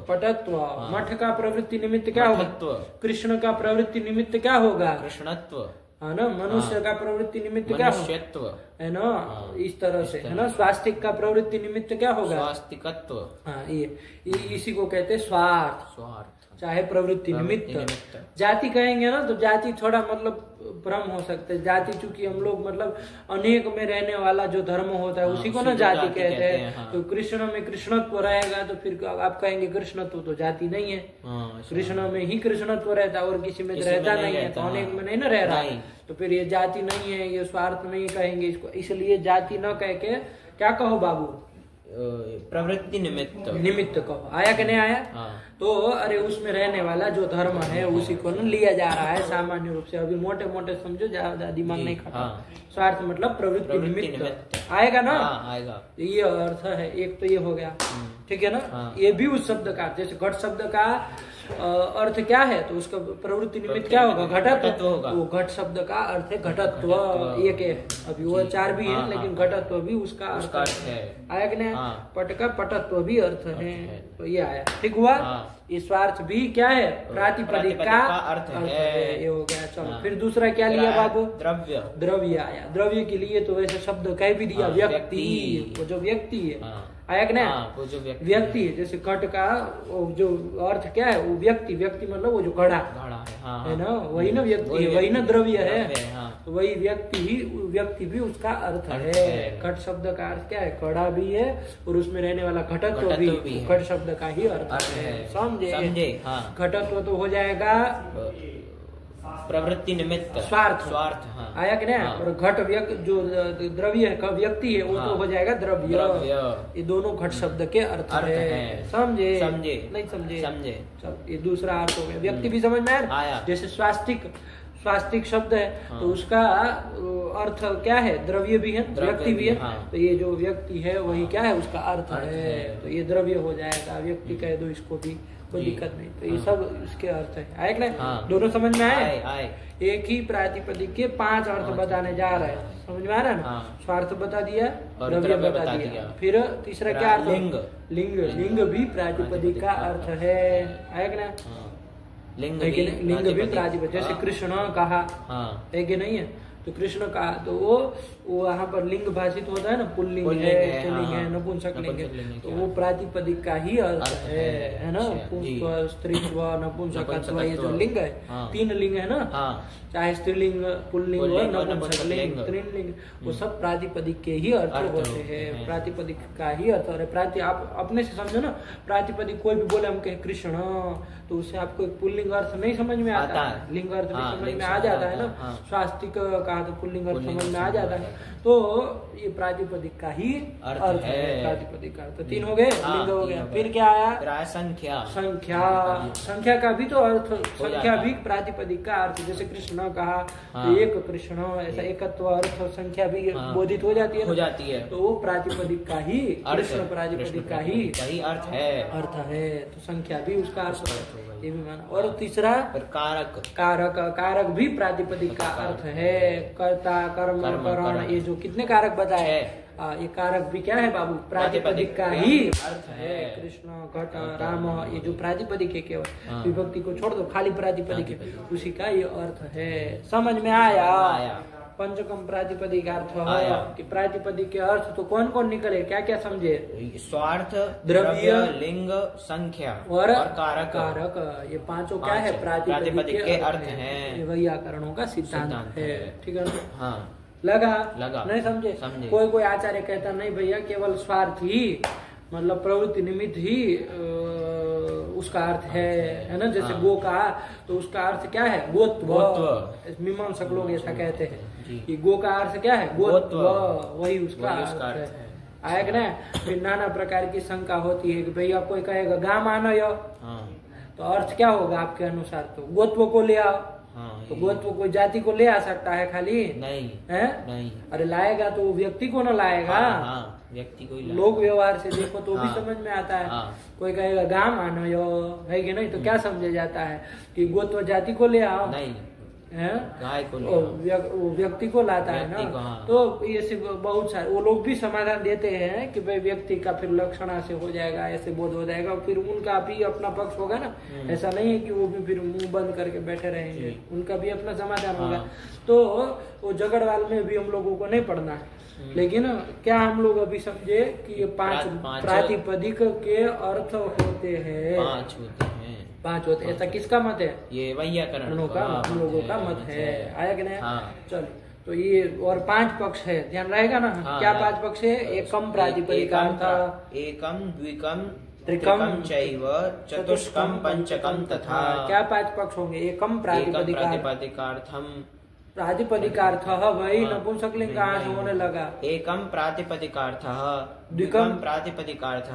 S2: पटत्व। मठ का प्रवृत्ति निमित्त क्या होगा? कृष्ण का प्रवृत्ति निमित्त क्या होगा? कृष्णत्व, है ना। मनुष्य का प्रवृत्ति निमित्त क्या होगा? है ना। इस तरह से है ना। स्वास्तिक का प्रवृत्ति निमित्त क्या होगा? स्वास्तिकत्व। हाँ, ये इसी को कहते हैं स्वार्थ, चाहे प्रवृत्ति निमित्त। जाति कहेंगे ना तो जाति थोड़ा मतलब भ्रम हो सकते हैं। जाति चूंकि हम लोग मतलब अनेक में रहने वाला जो धर्म होता है उसी को ना जाति कहते हैं। तो कृष्ण में कृष्णत्व रहेगा तो फिर आप कहेंगे कृष्णत्व तो जाति नहीं है। कृष्ण में ही कृष्णत्व रहता है और किसी में रहता नहीं है, तो अनेक में नहीं ना रह रहा है, तो फिर ये जाति नहीं है, ये स्वार्थ नहीं कहेंगे इसको। इसलिए जाति न कह के क्या कहो बाबू? प्रवृत्ति निमित्त कहो। आया कि नहीं आया? तो अरे उसमें रहने वाला जो धर्म है उसी को न लिया जा रहा है सामान्य रूप से। अभी मोटे मोटे समझो, ज्यादा दिमाग नहीं खाता। स्वार्थ मतलब प्रवृत्ति निमित्त। आएगा ना? आएगा। ये अर्थ है। एक तो ये हो गया, ठीक है ना। ये भी उस शब्द का, जैसे घट शब्द का अर्थ क्या है तो उसका प्रवृत्ति निमित्त क्या होगा? घटत्व होगा। वो घट शब्द का अर्थ है घटत्व। एक है, अभी वो 4 भी है लेकिन घटत्व भी उसका अर्थ है। आया कि नहीं? पट का पटत्व भी अर्थ है। तो ये आया, ठीक हुआ। ये स्वार्थ भी क्या है? प्रातिपदिक का अर्थ है। ये हो गया। चलो फिर दूसरा क्या लिया बाबू? द्रव्य आया। द्रव्य के लिए तो वैसे शब्द कह भी दिया, व्यक्ति। वो जो व्यक्ति है, आया कि नहीं? वो जो व्यक्ति है, जैसे घट का जो अर्थ क्या है? वो व्यक्ति मतलब वो जो घड़ा है ना, वही ना व्यक्ति है, वही ना द्रव्य है। तो वही व्यक्ति भी उसका अर्थ है। घट शब्द का अर्थ क्या है? घड़ा भी है और उसमें रहने वाला घटत्व भी घट शब्द का ही अर्थ है। समझे? घटत्व तो हो जाएगा प्रवृत्ति निमित्त, स्वार्थ। आया कि नहीं? और घट जो द्रव्य है, व्यक्ति है, वो तो हो जाएगा द्रव्य। ये दोनों घट शब्द के अर्थ है। समझे? नहीं समझे? चलो ये दूसरा अर्थ हो गया। व्यक्ति भी समझ में आया। जैसे स्वास्तिक स्वास्तिक शब्द है, तो उसका अर्थ क्या है? द्रव्य भी है, व्यक्ति भी है। तो ये जो व्यक्ति है वही क्या है? उसका अर्थ है। तो ये द्रव्य हो जाएगा, व्यक्ति कह दो इसको भी, कोई दिक्कत नहीं। तो ये सब इसके अर्थ है। आए कि नहीं? दोनों समझ में आए? एक ही प्रातिपदिक के 5 अर्थ बताने जा रहे हैं। समझ में आ रहा है ना? स्वार्थ बता दिया, द्रव्य बता दिया, फिर तीसरा क्या अर्थ? लिंग। लिंग भी प्रातिपदिक का अर्थ है। आए कि ना? लिंग भी प्रातिपदिक, जैसे कृष्ण कहा है कि नहीं है? तो कृष्ण कहा तो वो वहाँ पर लिंग भाषित होता है ना, पुल्लिंग है, स्त्रीलिंग है, नपुंसकलिंग है, तो वो प्रातिपदिक का ही अर्थ है ना? पुंस्त्व, स्त्रीत्व, नपुंसकत्व, ये जो लिंग है, 3 लिंग है ना, चाहे स्त्रीलिंग, पुल्लिंग और नपुंसकलिंग, स्त्रीलिंग, वो सब प्रातिपदिक के ही अर्थ होते हैं। प्रातिपदिक का ही अर्थ है। आप अपने से समझो ना, प्रातिपदिक कोई भी बोले हम कहे कृष्ण, तो उससे आपको एक पुल्लिंग अर्थ नहीं समझ में आता है, लिंग अर्थ भी समझ में आ जाता है ना। स्वास्तिक कहा तो पुल्लिंग अर्थ समझ में आ जाता है। तो ये प्रातिपदिक का ही अर्थ है। प्रातिपदिक का अर्थ 3 हो गए, लिंग हो गया। फिर क्या आया? संख्या। संख्या का भी तो अर्थ, संख्या भी प्रातिपदिक का अर्थ। जैसे कृष्ण कहा तो एक कृष्ण, ऐसा एकत्व अर्थ संख्या भी बोधित हो जाती है, तो वो प्रातिपदिक का ही, कृष्ण प्रातिपदिक का ही अर्थ है। तो संख्या भी उसका अर्थ है, ये भी माना। और तीसरा कारक भी प्रातिपदिक का अर्थ है। कर्ता, कर्म, करण, ये जो कितने कारक बताए, ये कारक भी क्या है बाबू? प्रातिपदिक का ही अर्थ है। कृष्ण, घट, राम, ये जो प्रातिपदिक है, केवल विभक्ति को छोड़ दो, खाली प्रातिपदिक है, उसी का ये अर्थ है। समझ में आया? पंचकम प्रातिपदिक अर्थ है कि प्रातिपदिक के अर्थ तो कौन कौन निकले? क्या क्या समझे? स्वार्थ, द्रव्य, लिंग, संख्या और कारक। ये पांचों क्या है? प्रातिपदिक के अर्थ हैं। ये वैयाकरणों का सिद्धांत है। ठीक है ना? लगा नहीं? समझे? कोई आचार्य कहता नहीं भैया, केवल स्वार्थ ही, मतलब प्रवृत्ति निमित्त ही उसका अर्थ है ना? जैसे गो का, तो उसका अर्थ क्या है? गोत्व। मीमांसक लोग ऐसा कहते हैं कि गो का अर्थ क्या है? गोत्व, वही उसका अर्थ है। आया कि नहीं? फिर नाना प्रकार की शंका होती है कि भैया कोई कहेगा गाम आनो यो, तो अर्थ क्या होगा आपके अनुसार? तो गोत्व को ले आओ। तो गोत्व कोई जाति को ले आ सकता है खाली? नहीं है? नहीं। अरे लाएगा तो व्यक्ति को ना लाएगा, व्यक्ति को ही। लोग व्यवहार से देखो तो भी समझ में आता है। कोई कहेगा गाम आनो यो, है कि नहीं? तो क्या समझा जाता है कि गोत्व जाति को ले आओ? नहीं है, गाय को वो व्यक्ति को लाता है ना। तो ये बहुत सारे वो लोग भी समाधान देते हैं कि भाई व्यक्ति का फिर लक्षणा से हो जाएगा, ऐसे बोध हो जाएगा, फिर उनका भी अपना पक्ष होगा ना। ऐसा नहीं है कि वो भी फिर मुंह बंद करके बैठे रहेंगे, उनका भी अपना समाधान होगा। तो वो झगड़वाल में भी हम लोगों को नहीं पढ़ना है। लेकिन क्या हम लोग अभी समझे कि ये 5 प्रातिपदिक के अर्थ होते हैं, 5 होते हैं। ऐसा किसका मत है? ये वैयाकरणों का, हम लोगों का मत है। आया कि नहीं? चलो, तो ये और 5 पक्ष है, ध्यान रहेगा ना? क्या 5 पक्ष है? एकम प्रातिपदिकार्थ, एकम, द्विकम, त्रिकम चैव, चतुष्कम, पंचकम तथा। क्या 5 पक्ष होंगे? एकम प्रातिपदिकार्थम, प्रातिपदिकार्थ वही नपुंसकलिंग कहाँ से होने लगा? एकम प्रातिपदिकार्थ, द्विकम प्रातिपदिकार्थ,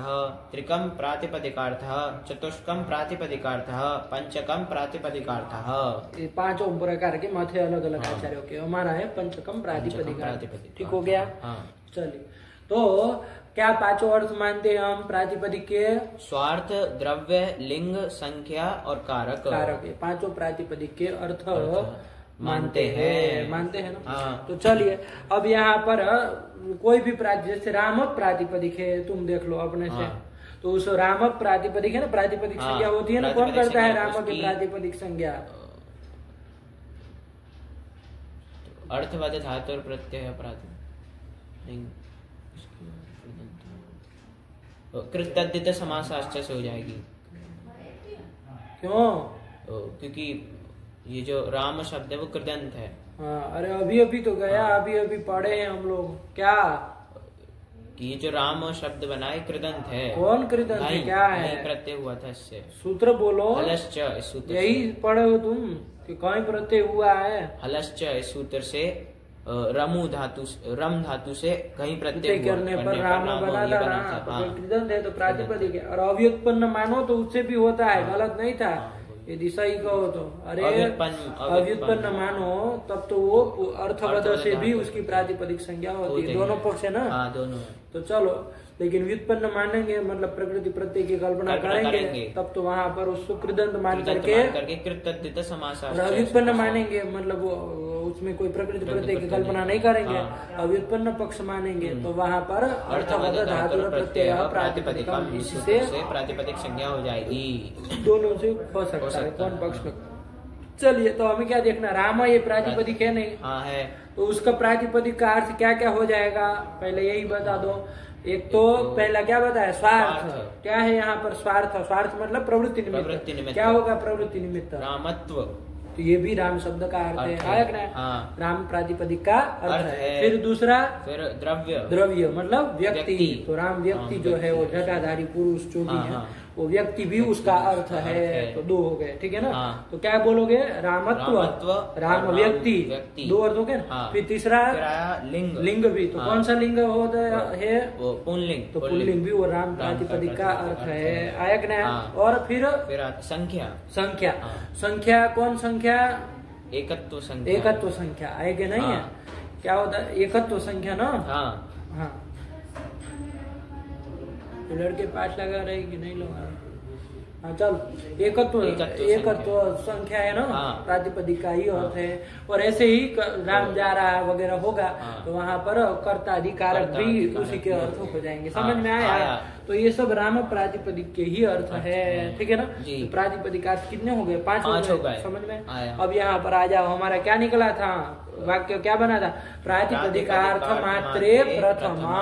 S2: त्रिकम प्रातिपदिकार्थ, चतुष्कम प्रातिपदिकार्थ, पंचकम प्रातिपदिकार्थ। ये 5 प्रकार के मत है अलग अलग आचार्यों के। हमारा है पंचकम प्रातिपदिकार्थ। ठीक हो गया? चलिए, तो क्या 5 अर्थ मानते हैं हम प्रातिपदिक के? स्वार्थ, द्रव्य, लिंग, संख्या और कारक। ये 5 प्रातिपदिक के अर्थ मानते हैं ना। तो चलिए, अब यहाँ पर कोई भी जैसे रामक प्रातिपदिक है, तुम देख लो अपने से, तो उस रामक प्रातिपदिक है ना, प्रातिपदिक संज्ञा होती है ना। कौन करता है रामक की प्रातिपदिक संज्ञा? अर्थवाद धातु और प्रत्यय प्रातिपदिक कृतद्धित समासाश्च से हो जाएगी। क्यों? क्योंकि ये जो राम शब्द है वो कृदंत है। अरे अभी तो गया, अभी पढ़े हैं हम लोग। क्या कि ये जो राम शब्द बना है कृदंत है। कौन कृदंत है? क्या है? प्रत्यय हुआ था इससे। सूत्र बोलो। हलश्च, इस सूत्र यही पढ़े हो तुम कि कहीं प्रत्यय हुआ है? हलश्च, इस सूत्र से रम धातु से कहीं प्रत्यय करने पर राम बना था। कृदंत है तो प्रातिपदिक है। और अव्युत्पन्न मानो तो उससे भी होता है, गलत नहीं था।
S1: यदि सही कहो तो। अरे अव्युत्पन्न मानो तब तो वो अर्थवद से भी उसकी प्रातिपदिक संज्ञा होती है, दोनों पक्ष है ना।
S2: दोनों। तो
S1: चलो, लेकिन व्युत्पन्न मानेंगे मतलब प्रकृति प्रत्यय की कल्पना करेंगे तब तो वहाँ पर उसको कृदंत मान करके
S2: कृतद्धित समास।
S1: अव्युत्पन्न मानेंगे मतलब उसमें कोई प्रकृति प्रत्यय की कल्पना नहीं करेंगे। अव्युत्पन्न पक्ष मानेंगे तो वहाँ पर अर्थवद धातु प्रत्यय प्रातिपदिक, इससे
S2: प्रातिपदिक संज्ञा हो जाएगी।
S1: दोनों से हो सकता है कौन पक्ष में। चलिए, तो हमें क्या देखना, राम ये प्रातिपदिक है नहीं?
S2: हाँ है।
S1: तो उसका प्रातिपदिक का अर्थ क्या क्या हो जाएगा, पहले यही बता दो। एक तो पहला क्या बताया, स्वार्थ। क्या है यहाँ पर स्वार्थ? स्वार्थ मतलब प्रवृत्ति निमित्त। क्या होगा प्रवृत्ति निमित्त?
S2: रामत्व।
S1: तो ये भी राम शब्द का अर्थ है, आया कि नहीं? राम प्रातिपदिक का अर्थ है। फिर दूसरा,
S2: फिर द्रव्य।
S1: द्रव्य मतलब व्यक्ति। तो राम व्यक्ति जो है वो जटाधारी पुरुष जो भी है वो व्यक्ति भी उसका अर्थ है। तो दो हो गए, ठीक है ना। तो क्या बोलोगे, रामत्व, राम व्यक्ति, दो अर्थ हो गए ना। फिर तीसरा
S2: लिंग।
S1: लिंग भी, तो कौन सा लिंग होता है?
S2: पुल्लिंग।
S1: तो पुल्लिंग भी वो राम प्रातिपदिक का अर्थ है, आया कि नहीं? और फिर
S2: संख्या।
S1: संख्या, संख्या कौन संख्या?
S2: एकत्व संख्या।
S1: एकत्व संख्या आए कि नहीं है? क्या होता है एकत्व संख्या ना। हाँ, तो लड़के पास लगा रहे कि नहीं लगा? हाँ, चलो, एकत्व संख्या है ना, प्रातिपदिक का ही अर्थ है। और ऐसे ही राम जा रहा वगैरह होगा तो वहाँ पर कर्ताधिकारक भी उसी के अर्थ हो जाएंगे। समझ में आया? तो ये सब राम प्रातिपदिक के ही अर्थ है, ठीक है ना। तो प्रातिपदिक अर्थ कितने हो गए? 5 हो गए। समझ में? अब यहाँ पर आ जाओ, हमारा क्या निकला था, वाक्य क्या बना था? प्रातिपदिकार्थ मात्रे प्रथमा,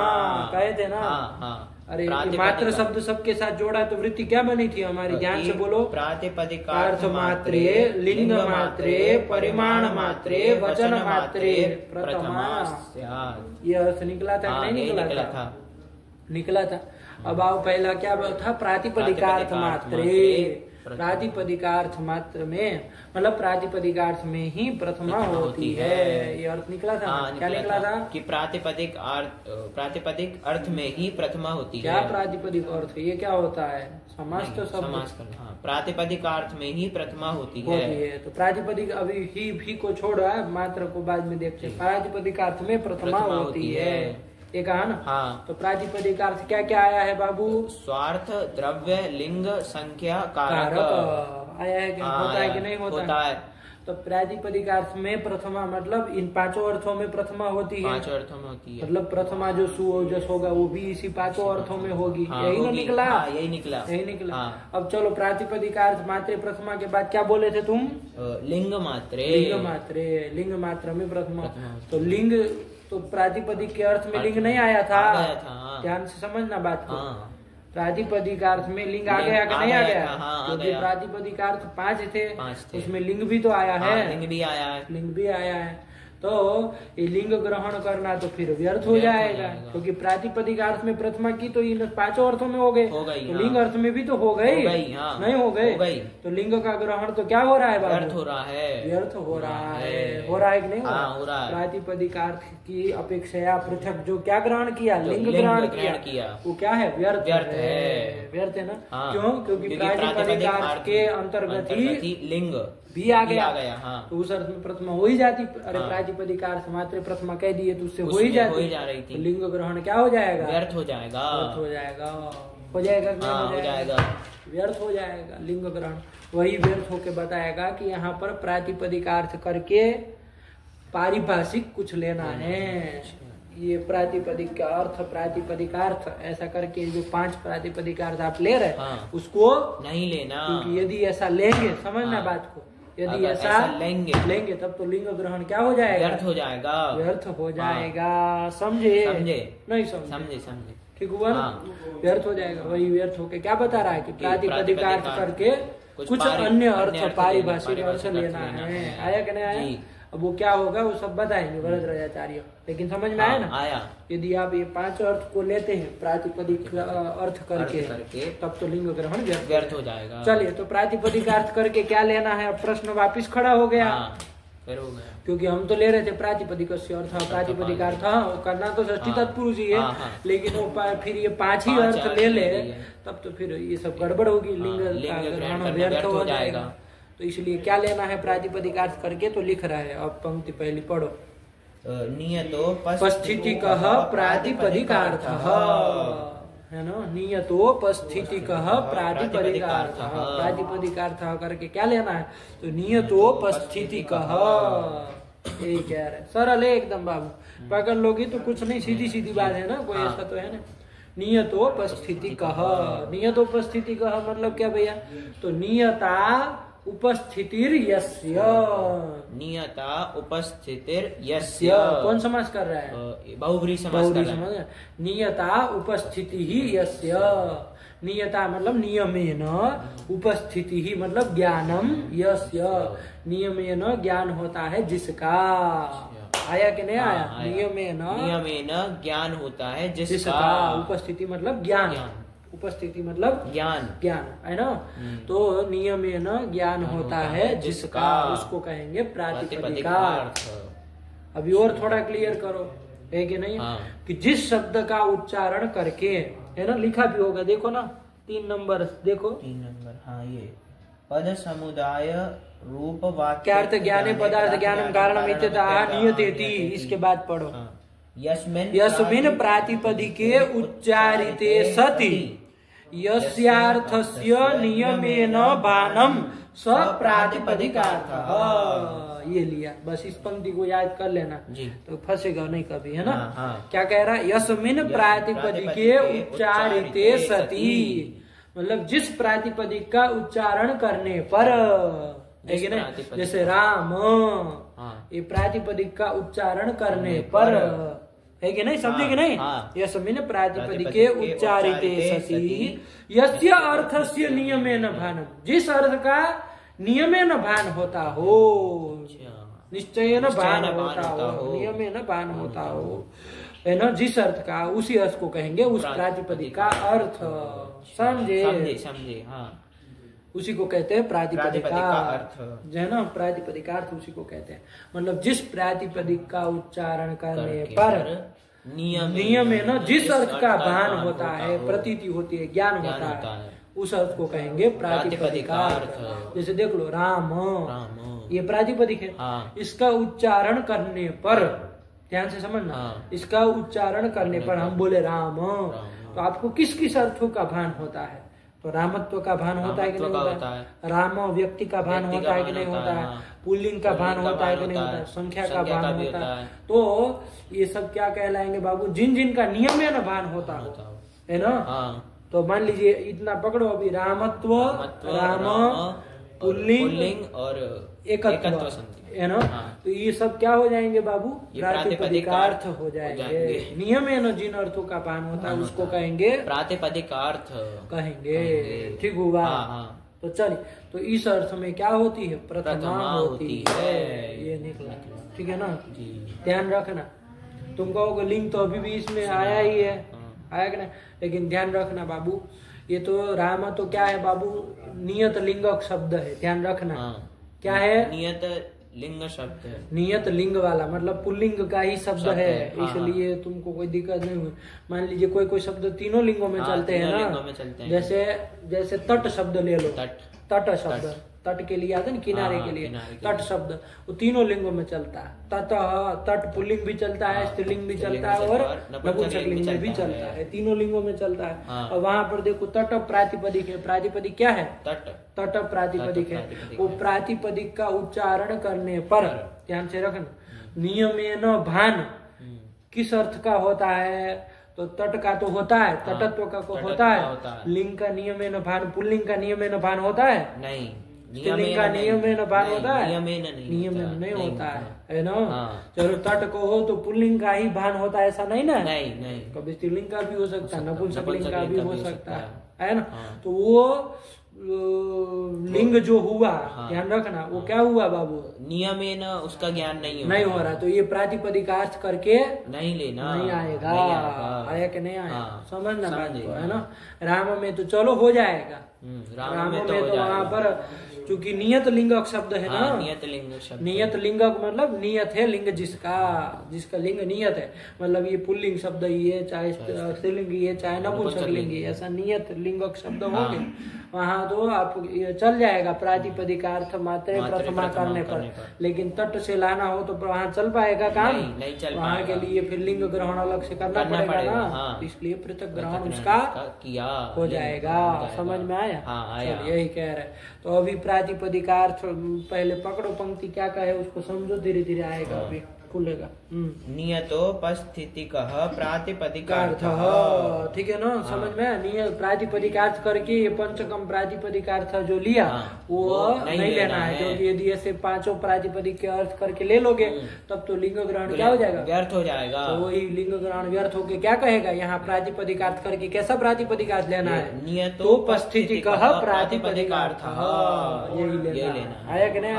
S1: कहे थे ना। अरे मात्र शब्द सबके साथ जोड़ा तो वृत्ति क्या बनी थी हमारी, ध्यान से बोलो।
S2: प्रातिपदिकार्थ
S1: मात्रे, लिंग मात्रे, परिमाण मात्रे, वचन मात्रे प्रथमा, ये अर्थ निकला था नहीं निकला था? निकला था। अब आओ, पहला क्या था? प्रातिपदिकार्थ मात्रे। प्रातिपदिकार्थ मात्र में मतलब प्रातिपदिकार्थ में ही प्रथमा होती है, ये अर्थ निकला था। क्या निकला था?
S2: कि प्रातिपदिक अर्थ में ही प्रथमा होती है।
S1: क्या प्रातिपदिक अर्थ, ये क्या होता है? समास तो समास।
S2: प्रातिपदिक अर्थ में ही प्रथमा होती है।
S1: तो प्रातिपदिक अभी ही भी को छोड़ा, मात्र को बाद में देखते हैं। प्रातिपदिक अर्थ में प्रथमा होती है, ये कहा ना। तो प्रातिपदिक अर्थ क्या क्या आया है बाबू?
S2: स्वार्थ, द्रव्य, लिंग, संख्या, कारक
S1: आया है कि होता है कि नहीं होता है? तो प्रातिपदिक अर्थ में प्रथमा मतलब इन 5 अर्थों में प्रथमा होती है।
S2: 5 अर्थों में होती है।
S1: मतलब प्रथमा जो सुओजस होगा वो भी इसी 5 अर्थों में होगी। यही ना निकला? यही निकला। अब चलो, प्रातिपदिक अर्थ मात्रे प्रथमा के बाद क्या बोले थे तुम?
S2: लिंग मात्रे।
S1: लिंग मात्रे, लिंग मात्रा में प्रथमा। तो लिंग, तो प्रातिपदिक के अर्थ में लिंग नहीं आया था? ध्यान से समझना बात को। प्रातिपदिक अर्थ में लिंग आ गया कि नहीं आ गया? क्योंकि प्रातिपदिक अर्थ 5 थे, उसमें लिंग भी तो आया है।
S2: लिंग भी आया है।
S1: तो ये लिंग ग्रहण करना तो फिर व्यर्थ हो जाएगा, क्योंकि प्रातिपदिक अर्थ में प्रथमा की तो इन 5 अर्थों में हो गए, तो लिंग अर्थ में भी तो हो गई, नहीं हो गए? तो लिंग का ग्रहण तो क्या हो रहा है?
S2: व्यर्थ हो रहा है।
S1: व्यर्थ हो रहा है। हो रहा है कि नहीं हो रहा? प्रातिपदिक अर्थ की अपेक्षा पृथक जो क्या ग्रहण किया? लिंग ग्रहण किया, वो क्या है? व्यर्थ है। व्यर्थ है ना। क्यों? क्योंकि प्रातिपदिक अर्थ के अंतर्गत ही लिंग भी आ गया। तो उस अर्थ में प्रथमा हो ही जाती। अरे प्रातिपदिक अर्थ मात्र प्रथमा कह दिए तो उससे हो ही जाती। तो लिंग ग्रहण क्या हो जाएगा?
S2: व्यर्थ हो जाएगा।
S1: हो जाएगा। व्यर्थ हो जाएगा लिंग ग्रहण। वही व्यर्थ होके बताएगा कि यहाँ पर प्रातिपदिक अर्थ करके पारिभाषिक कुछ लेना है। ये प्रातिपदिक का अर्थ, प्रातिपदिक अर्थ ऐसा करके जो 5 प्रातिपदिक अर्थ आप ले रहे उसको
S2: नहीं लेना,
S1: क्योंकि यदि ऐसा लेंगे, समझना बात को, यदि ऐसा लेंगे तब तो लिंग ग्रहण क्या हो जाएगा?
S2: व्यर्थ हो जाएगा।
S1: समझे? नहीं
S2: समझे।
S1: ठीक हुआ ना? व्यर्थ हो जाएगा। वही व्यर्थ होके क्या बता रहा है कि प्रातिपदिक अर्थ करके कुछ अन्य अर्थ पारिभाषिक अर्थ लेना है। आया कि नहीं आया? अब वो क्या होगा वो सब बताएंगे वरदराजाचार्य, लेकिन समझ में आया ना?
S2: आया।
S1: यदि आप ये 5 अर्थ को लेते हैं प्रातिपदिक अर्थ करके तब तो लिंग ग्रहण व्यर्थ हो जाएगा। चलिए, तो प्रातिपदिक अर्थ करके क्या लेना है? अब प्रश्न वापिस खड़ा हो गया।
S2: फिर हो गया,
S1: क्योंकि हम तो ले रहे थे प्रातिपदिक अर्थ, प्रातिपदिक अर्थ करना तो षष्ठी तत्पुरुष ही है, लेकिन वो फिर ये 5 ही अर्थ ले ले तब तो फिर ये सब गड़बड़ होगी, लिंग का ग्रहण व्यर्थ हो जाएगा।
S2: तो इसलिए क्या लेना है प्रातिपदिक अर्थ करके, तो लिख रहा है। अब पंक्ति पहली पढ़ो।
S1: नियतोपस्थितिकः प्रातिपदिकार्थः,
S2: है ना, नियतोपस्थितिकः प्रातिपदिकार्थः। प्रातिपदिकार्थः करके क्या लेना है, तो नियतोपस्थितिकः, यही कह रहे। सरल है एकदम बाबू, पकड़ लोगी तो कुछ नहीं, सीधी सीधी बात है ना, कोई ऐसा तो है ना। नियतोपस्थितिकः, नियतोपस्थितिकः मतलब क्या भैया, तो नियता उपस्थितिर यस्य,
S1: नियता उपस्थितिर यस्य,
S2: कौन समास कर रहा है,
S1: बहुव्रीहि समास कर रहा है।
S2: नियता उपस्थिति ही यस्य, नियता मतलब नियमेन, उपस्थिति ही मतलब ज्ञानम, यस्य नियमेन ज्ञान होता है जिसका, आया कि नहीं आया,
S1: नियमेन ज्ञान होता है जिसका,
S2: उपस्थिति मतलब ज्ञान, उपस्थिति मतलब
S1: ज्ञान,
S2: ज्ञान है ना। तो नियमेन ज्ञान होता है जिसका, उसको कहेंगे प्रातिपदिकार्थ। अभी और थोड़ा क्लियर करो, है कि नहीं, कि जिस शब्द का उच्चारण करके, है ना, लिखा भी होगा, देखो ना 3 नंबर, देखो
S1: 3 नंबर, हाँ ये पद समुदाय रूप
S2: वाक्यार्थ ज्ञाने पदार्थ ज्ञानम कारणम इत्यतः नियतेति, इसके बाद पढ़ो। यस्मिन् प्रातिपदिके उच्चारिते सति यस्यार्थस्य नियमेन बाणम स प्रातिपदिकार्थः, ये लिया। बस इस पंक्ति को याद कर लेना तो फंसेगा नहीं कभी, है ना। क्या कह रहा है, यस्मिन् प्रातिपदिके उच्चारिते सति, मतलब जिस प्रातिपदिक का उच्चारण करने पर, है कि नहीं, जैसे राम, ये प्रातिपदिक का उच्चारण करने पर, है कि नहीं, समझे कि नहीं। यस्मिन् प्रातिपदिके उच्चारिते सति यस्य अर्थस्य नियमेन भानम, जिस अर्थ का नियमेन भान होता हो, निश्चयेन भान होता हो, नियमेन भान होता हो, है ना, जिस अर्थ का, उसी अर्थ को कहेंगे उस प्रातिपदिक का अर्थ। समझे,
S1: समझे, हाँ,
S2: उसी को कहते हैं प्रातिपदिकार्थ, जो है ना, प्रातिपदिकार्थ उसी को कहते हैं। मतलब जिस प्रातिपदिक का उच्चारण करने पर नियम है ना, जिस अर्थ का भान होता है, प्रतीति होती है, ज्ञान होता है, उस अर्थ को कहेंगे प्रातिपदिकार्थ। जैसे देख लो, राम, ये प्रातिपदिक है, इसका उच्चारण करने पर, ध्यान से समझना, इसका उच्चारण करने पर हम बोले राम, तो आपको किस किस अर्थों का भान होता है, तो रामत्व का भान होता है कि नहीं होता है, राम व्यक्ति का भान होता है कि नहीं होता है, पुल्लिंग का भान होता है कि नहीं होता है, संख्या का भान होता है। तो ये सब क्या कहलाएंगे बाबू, जिन जिन का नियम है ना भान होता है ना। तो मान लीजिए इतना पकड़ो अभी, रामत्व, राम, पुल्लिंग और एकत्व, है ना। तो ये सब क्या हो जाएंगे बाबू, प्रातिपदिकार्थ हो जाएंगे। नियम है ना, जिन अर्थों का भान होता है उसको कहेंगे
S1: प्रातिपदिकार्थ
S2: कहेंगे, ठीक हुआ। तो चलिए, तो इस अर्थ में क्या होती है, प्रथमा होती है, ये निकला, ठीक है ना। ध्यान रखना, तुम कहोगे लिंग तो अभी भी इसमें आया ही है, आया कि नहीं, लेकिन ध्यान रखना बाबू, ये तो राम तो क्या है बाबू, नियत लिंगक शब्द है, ध्यान रखना। क्या है,
S1: नियत लिंग शब्द है,
S2: नियत लिंग वाला मतलब पुल्लिंग का ही शब्द है, इसलिए तुमको कोई दिक्कत नहीं हुई। मान लीजिए कोई कोई शब्द तीनों लिंगों में चलते हैं ना, जैसे तट शब्द ले लो, तट शब्द, तट के लिए आता है ना, किनारे के लिए, तट शब्द वो तीनों लिंगों में चलता है। तट पुल्लिंग भी चलता है, स्त्रीलिंग भी चलता है, और नपुंसकलिंग में भी चलता है, तीनों लिंगों में चलता है। और वहां पर देखो तट प्रातिपदिक है, प्रातिपदिक क्या है, तट प्रातिपदिक है। वो प्रातिपदिक का उच्चारण करने पर, ध्यान से रखना, नियमेन भान किस अर्थ का होता है, तो तट का तो होता है, तटत्व का को होता है, लिंग का नियमेन भान, पुल्लिंग का नियमेन भान होता है नहीं, स्त्रीलिंग का नियमेन भान होता है, नियमेन नहीं होता है ना। चलो तट को हो तो पुल्लिंग का ही भान होता है, ऐसा नहीं ना, नहीं, कभी स्त्रीलिंग का भी हो सकता है, नपुंसकलिंग का भी हो सकता है ना। तो वो लिंग जो हुआ, ध्यान रखना, वो क्या हुआ बाबू,
S1: नियमेन उसका ज्ञान नहीं
S2: हो रहा, तो ये प्रातिपदिकार्थ करके
S1: नहीं लेना,
S2: नहीं आएगा, आया कि नहीं आया, समझना बात को, है ना। राम में तो चलो हो जाएगा, रामों में तो वहाँ पर चूंकि नियत लिंगक शब्द है ना,
S1: नियत लिंग शब्द,
S2: नियत लिंगक मतलब नियत है लिंग जिसका लिंग नियत है, मतलब ये पुल्लिंग शब्द ही है, चाहे स्त्रीलिंग ही है, चाहे नपुंसक लिंग है, ऐसा नियत लिंगक शब्द होंगे वहाँ तो आप चल जाएगा प्रातिपदिकार्थ मात्रे प्रथमा करने पर। लेकिन तट से लाना हो तो वहाँ चल पाएगा काम? नहीं चल पाएगा। वहाँ के लिए फिर लिंग ग्रहण अलग से करना पड़ेगा ना, इसलिए पृथक ग्रहण उसका किया हो जाएगा। समझ में आया? यही कह रहे। तो अभी प्रातिपदिकार्थ पहले पकड़ो, पंक्ति क्या कहे उसको समझो, धीरे धीरे आएगा, अभी खुलेगा।
S1: नियतोपस्थिति प्रातिपदिकार्थ,
S2: ठीक है ना? समझ में? नियत प्रातिपदिकार्थ करके ये पंचकम प्रातिपदिकार्थ जो लिया वो नहीं लेना है, क्योंकि यदि ऐसे पांचों प्रातिपदिक के अर्थ करके ले लोगे तब तो लिंग ग्रहण क्या हो जाएगा?
S1: व्यर्थ हो जाएगा।
S2: तो वही लिंग ग्रहण व्यर्थ होके क्या कहेगा? यहाँ प्रातिपदिकार्थ करके कैसा प्रातिपदिकार्थ लेना है? नियतोपस्थिति प्रातिपदिकार्थ, यही लेना। आया कि नहीं?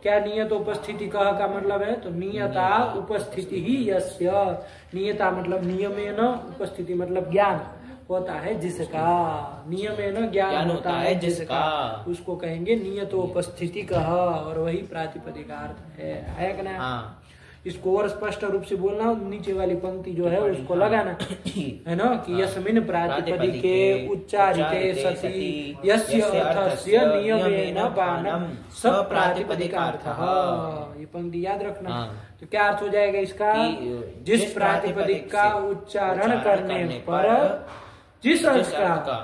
S2: क्या नियतोपस्थिति का मतलब है? तो नियता उपस्थिति ही यस्य, नियता मतलब नियमेन, उपस्थिति मतलब ज्ञान होता है जिसका, नियमेन ज्ञान होता है जिसका, उसको कहेंगे नियतोपस्थिति और वही प्रातिपदिकार्थ है। आया कि नहीं? इसको और स्पष्ट रूप से बोलना, नीचे वाली पंक्ति जो है उसको लगाना है ना, कि यस्मिन् प्रातिपदिके उच्चारिते सति यस्य अर्थस्य नियमेन बाणम् स प्रातिपदिकार्थः। ये पंक्ति याद रखना। तो क्या अर्थ हो जाएगा इसका? जिस प्रातिपदिक का उच्चारण करने पर जिस अर्थ का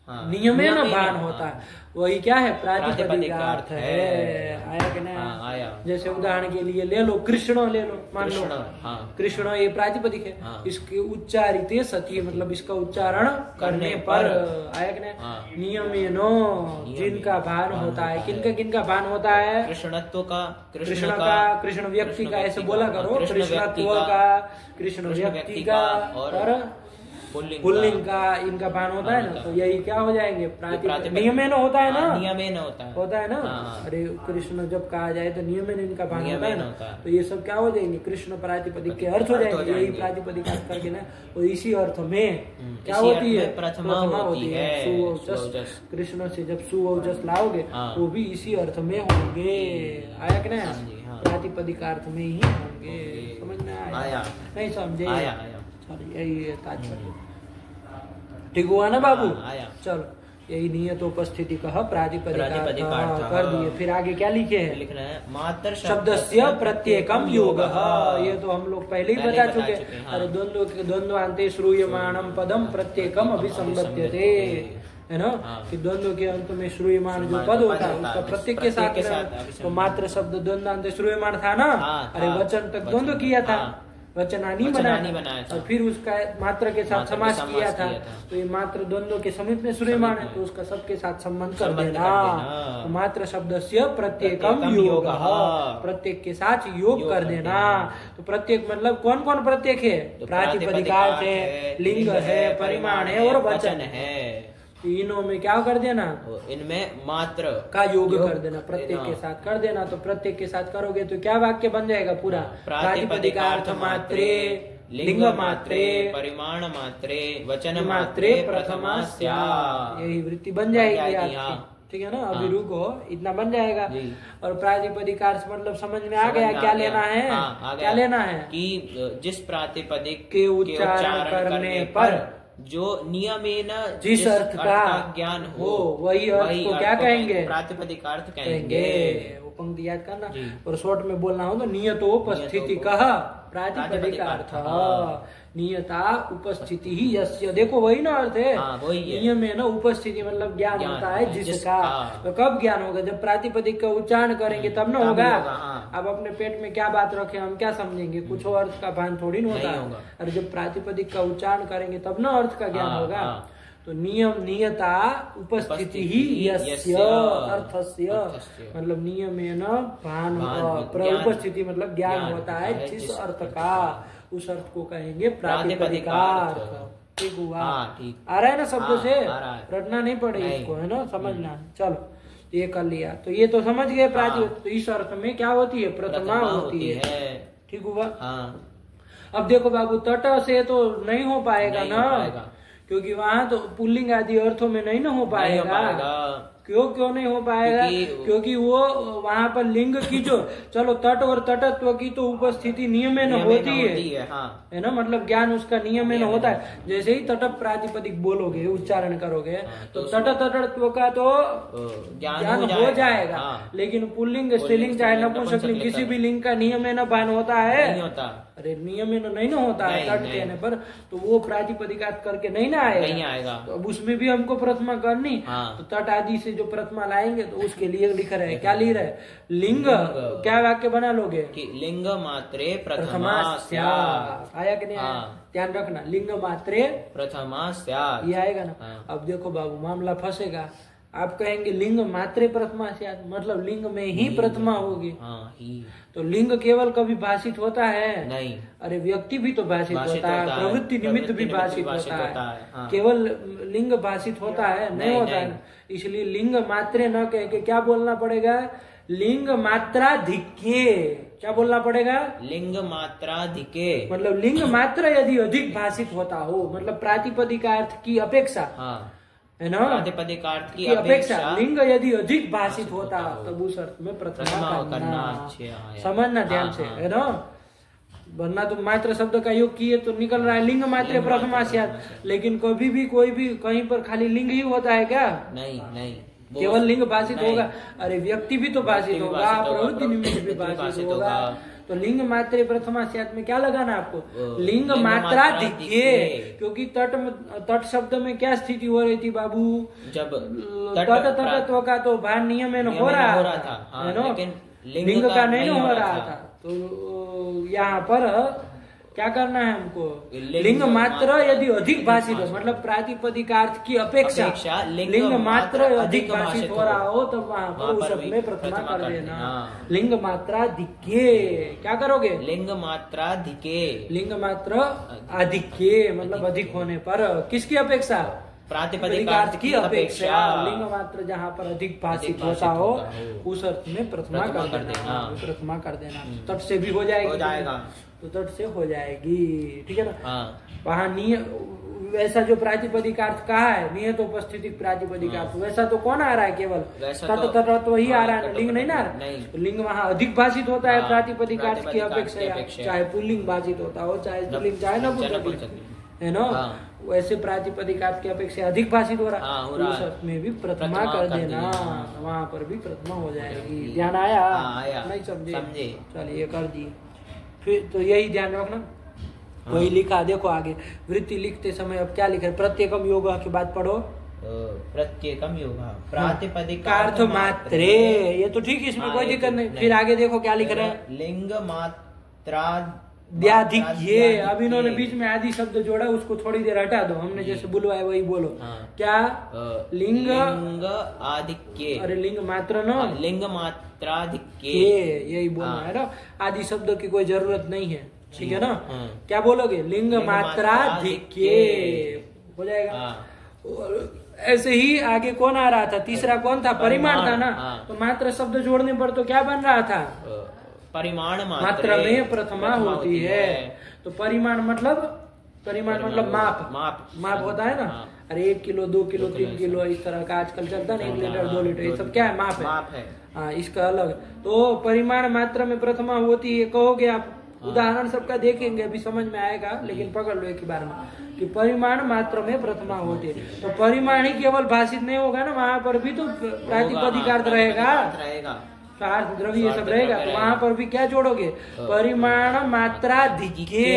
S2: नियमेन बाण होता है वही क्या है? प्रातिपदिकार्थ है। आया कि नहीं?
S1: आया।
S2: जैसे उदाहरण के लिए ले लो, कृष्ण ले लो, मान लो कृष्ण ये प्रातिपदिक है, इसके उच्चारित सती मतलब इसका उच्चारण करने पर, आया कि नहीं? नियमेनो जिनका भान होता है, किनका किनका भान होता है?
S1: कृष्णत्व का,
S2: कृष्ण व्यक्ति का, ऐसे बोला करो, कृष्णत्व का, कृष्ण व्यक्ति का और पुल्लिंग का इनका बाण होता है ना, तो यही क्या हो जाएंगे? नियमेन होता है ना,
S1: नियमेन
S2: होता है ना। अरे कृष्ण जब कहा जाए तो नियमेन इनका बाण होता है ना, तो ये सब क्या हो जाएंगे? कृष्ण प्रातिपदिक के अर्थ हो जाएंगे, यही प्रातिपदिक अर्थ करके ना। तो इसी अर्थ में क्या होती है? प्रथमा होती है। सुवौचस, कृष्ण से जब सुवौचस लाओगे वो भी इसी अर्थ में होंगे। आया कि नहीं? प्रातिपदिक अर्थ में ही होंगे। समझ में आया? नहीं समझे? यही है तात्पर्य। ठीक हुआ ना बाबू? चलो, यही नियतोपस्थिति प्रातिपदिकार्थ कर दिए। फिर आगे क्या लिखे हैं?
S1: लिखना है मात्र
S2: शब्दस्य प्रत्येकम योगः। ये तो हम लोग पहले ही बता चुके। अरे द्वंद्वान्ते श्रूयमाणम पदम प्रत्येकम अभिसंबध्यते, है ना? कि द्वंद्व के अंत में श्रूयमाण जो पद होता है उसका प्रत्येक के साथ, तो मात्र शब्द द्वंद्वान्ते श्रूयमाण था ना। अरे वचन तक द्वंद्व किया था, वचनानी बनाया और फिर उसका मात्र के साथ समास किया था। तो ये मात्र द्वंद्व के समीप में श्रूयमाण है, तो उसका सबके साथ संबंध कर देना। तो मात्र शब्दस्य प्रत्येकम योगः, प्रत्येक के साथ योग कर देना। तो प्रत्येक मतलब कौन कौन प्रत्येक है? प्रातिपदिकार्थ है, लिंग है, परिमाण है और वचन है। तीनों में क्या कर देना?
S1: इनमें मात्र
S2: का योग कर देना, प्रत्येक के साथ कर देना। तो प्रत्येक के साथ करोगे तो क्या वाक्य बन जाएगा पूरा? प्रातिपदिकार्थ मात्रे, लिंग मात्रे,
S1: परिमाण मात्रे, वचन मात्रे प्रथमा स्यात्।
S2: यही वृत्ति बन जाएगी आपकी। ठीक है ना? अभी रुको, इतना बन जाएगा। और प्रातिपदिकार्थ मतलब समझ में आ गया क्या लेना है? क्या लेना है?
S1: कि जिस प्रातिपदिक
S2: के उच्चारण करने पर
S1: जो नियमेन
S2: जिस अर्थ का
S1: ज्ञान
S2: हो वही अर्थ को क्या कहेंगे?
S1: प्रातिपदिकार्थ कहेंगे।
S2: वो पंक्ति याद करना। और शॉर्ट में बोलना हो तो नियतोपस्थिति प्रातिपदिकार्थ, नियता उपस्थिति ही यस्य। देखो वही ना अर्थ है। नियम है ना, उपस्थिति मतलब ज्ञान होता है जिसका। तो कब ज्ञान होगा? जब प्रातिपदिक का उच्चारण करेंगे तब ना होगा। अब अपने पेट में क्या बात रखे हम क्या समझेंगे? कुछ अर्थ का भान थोड़ी ना होता है। और जब प्रातिपदिक का उच्चारण करेंगे तब ना अर्थ का ज्ञान होगा। तो नियम नियता उपस्थिति ही यस्य अर्थस्य मतलब नियमेन भान, उपस्थिति मतलब ज्ञान होता है जिस अर्थ का, उस अर्थ को कहेंगे प्रातिपदिकार्थ। ठीक हुआ? आ रहा है ना शब्द से? रटना नहीं पड़ेगा इसको, है ना? समझना। चलो ये कर लिया। तो ये तो समझ गए प्रातिपदिक। तो इस अर्थ में क्या होती है? प्रथमा होती है। ठीक हुआ? अब देखो बाबू, तट से तो नहीं हो पाएगा ना, क्योंकि वहाँ तो पुल्लिंग आदि अर्थों में नहीं ना हो पाएगा। क्यों नहीं हो पाएगा? क्योंकि वो वहाँ पर लिंग की जो चलो तट और तटत्व की तो उपस्थिति नियमेन होती है, हाँ। है ना, मतलब ज्ञान उसका नियमेन होता है। जैसे ही तट प्रातिपदिक बोलोगे, उच्चारण करोगे, तो तट तटत्व का तो ज्ञान हो जाएगा, लेकिन पुल्लिंग स्त्रीलिंग चाहे नपुंसकलिंग किसी भी लिंग का नियमेन भान होता है? अरे नियमेन नहीं ना होता है तट कहने पर, तो वो प्रातिपदिकात करके नहीं ना आएगा। तो अब उसमें भी हमको प्रथमा करनी, तो तट आदि से जो प्रथमा लाएंगे तो उसके लिए लिख रहे हैं, क्या लिख रहे हैं? लिंग क्या वाक्य बना लोगे?
S3: लिंग मात्रे प्रथमा
S2: स्यात्। आया कि नहीं? ध्यान रखना, लिंग मात्रे
S3: प्रथमा स्यात्,
S2: ये आएगा ना। अब देखो बाबू मामला फंसेगा, आप कहेंगे लिंग मात्रे प्रथमा स्यात्, मतलब लिंग में ही प्रथमा होगी। तो लिंग केवल कभी भाषित होता है? नहीं। अरे व्यक्ति भी तो भाषित होता है, प्रवृत्ति निमित्त भी भाषित होता है, केवल लिंग भाषित होता है? नहीं होता है। इसलिए लिंग मात्रे न कह के क्या बोलना पड़ेगा? लिंग मात्राधिक्ये। क्या बोलना पड़ेगा?
S3: लिंग मात्राधिके,
S2: मतलब लिंग मात्र यदि अधिक भाषित होता हो, मतलब प्रातिपदिकार्थ की अपेक्षा, है ना,
S3: प्रातिपदिकार्थ की
S2: अपेक्षा लिंग यदि अधिक भाषित होता तब उस अर्थ में प्रथमा करना। समझना ध्यान से, है ना, वरना तो मात्र शब्द का योग किए तो निकल रहा है लिंग मात्र प्रथमा स्यात्, लेकिन कभी भी कोई भी कहीं पर खाली लिंग ही होता है क्या?
S3: नहीं,
S2: केवल लिंग भाषित होगा। अरे व्यक्ति भी तो भाषित होगा, प्रवृत्ति निमित्त भी भाषित होगा। तो लिंग मात्रे प्रथमा स्यात् में क्या लगाना आपको? लिंग मात्राधिक्ये, क्योंकि तट शब्द में क्या स्थिति हो रही थी बाबू? जब तट तटत्व का तो भान नियमेन हो रहा था, है ना, लिंग का नहीं हो रहा था। तो यहाँ पर क्या करना है हमको? लिंग मात्र यदि अधिक भाषित हो, मतलब प्रातिपदिकार्थ की अपेक्षा लिंग मात्र अधिक भाषित हो रहा हो, तब वहाँ पर उस शब्द में प्रथमा कर देना। लिंग मात्राधिक्ये, क्या करोगे?
S3: लिंग मात्राधिके,
S2: लिंग मात्र अधिक्ये मतलब अधिक होने पर, किसकी अपेक्षा? प्रातिपदिकार्थ की अपेक्षा। लिंग मात्र जहाँ पर अधिक भाषित होता हो उस अर्थ में प्रथमा कर देना। तट से भी हो जाएगा, तो तट से हो जाएगी, ठीक है ना। वहाँ वैसा जो प्रातिपदिकार्थ कहा है, नियत उपस्थिति प्रातिपदिकार्थ, वैसा तो कौन आ रहा है? केवल तट तटत्व ही आ रहा है, लिंग नहीं ना। लिंग वहाँ अधिक भाषित होता है प्रातिपदिकार्थ की अपेक्षा, चाहे पुल्लिंग भाषित होता हो, चाहे स्त्रीलिंग, चाहे नपुंसकलिंग, है ना। वैसे प्रातिपदिकार्थ की अपेक्षा अधिक भाषित हो रहा है, उस अर्थ में भी प्रथमा कर देना, वहाँ पर भी प्रथमा हो जाएगी। ध्यान आया? नहीं समझे? चलिए कर दी। फिर तो यही ध्यान रखना। वही लिखा, देखो आगे वृत्ति लिखते समय अब क्या लिखा है? प्रत्येकम योग की बात पढ़ो।
S3: प्रत्येकम योग प्रातिपदिकार्थ
S2: मात्रे, ये तो ठीक, इसमें कोई दिक्कत नहीं। फिर आगे देखो क्या लिख रहे हैं?
S3: लिंग मात्रा
S2: द्याधिक्ये। अब इन्होंने बीच में आदि शब्द जोड़ा, उसको थोड़ी देर हटा दो, हमने जैसे बुलवाया वही बोलो। क्या? लिंग
S3: आधिक्ये।
S2: अरे लिंग मात्र न,
S3: लिंग मात्राधिक्ये,
S2: यही बोलना है ना। आदि शब्द की कोई जरूरत नहीं है, ठीक है ना। क्या बोलोगे? लिंग मात्राधिक्ये हो जाएगा। ऐसे ही आगे कौन आ रहा था? तीसरा कौन था? परिमाण था ना। तो मात्र शब्द जोड़ने पर तो क्या बन रहा था?
S3: परिमाण
S2: मात्रा में प्रथमा होती है। तो परिमाण मतलब माप होता है ना। अरे 1 किलो, 2 किलो, 3 किलो, इस तरह का आजकल चलता नहीं, 1 लीटर 2 लीटर, ये सब क्या है? माप है। हाँ, इसका अलग। तो परिमाण मात्रा में प्रथमा होती है, कहोगे आप। उदाहरण सबका देखेंगे, अभी समझ में आएगा, लेकिन पकड़ लो एक ही बार में कि परिमाण मात्र में प्रथमा होती है। तो परिमाण ही केवल भाषित नहीं होगा ना, वहाँ पर भी तो प्रातिपदिकार्थ रहेगा, अर्थ द्रव्य ये सब रहेगा। तो वहां पर भी क्या जोड़ोगे? परिमाण मात्राधिक्ये,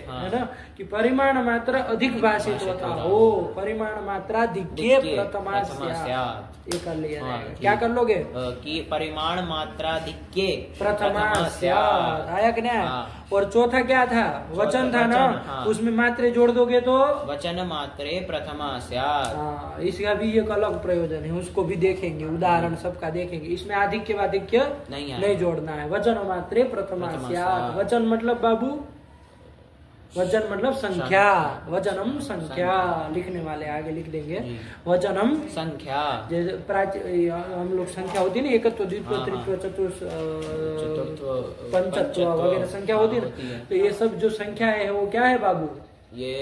S2: है ना, कि परिमाण मात्रा अधिक भाषित होता हो। परिमाण मात्राधिक्ये प्रथमा स्यात्, ये कर लिया जाएगा। क्या कर लोगे?
S3: कि परिमाण मात्राधिक्ये
S2: प्रथमा स्यात्। आया कि नहीं? और चौथा क्या था? वचन था ना, उसमें मात्रे जोड़ दोगे तो
S3: वचन मात्रे प्रथमा स्यात्।
S2: इसका भी एक अलग प्रयोजन है, उसको भी देखेंगे, उदाहरण सबका देखेंगे। इसमें अधिक्य वाधिक्य नहीं जोड़ना है। वचन मात्रे प्रथमा स्यात्। वचन मतलब बाबू, वचन मतलब संख्या। वचनम संख्या, लिखने वाले आगे लिख देंगे। वचनम संख्या, जैसे हम लोग संख्या होती है ना, एकत्व, द्वित्व, त्रित्व, चतुर्थ, पंचत्व वगैरह संख्या होती है ना। तो ये सब जो संख्या है वो क्या है बाबू?
S3: ये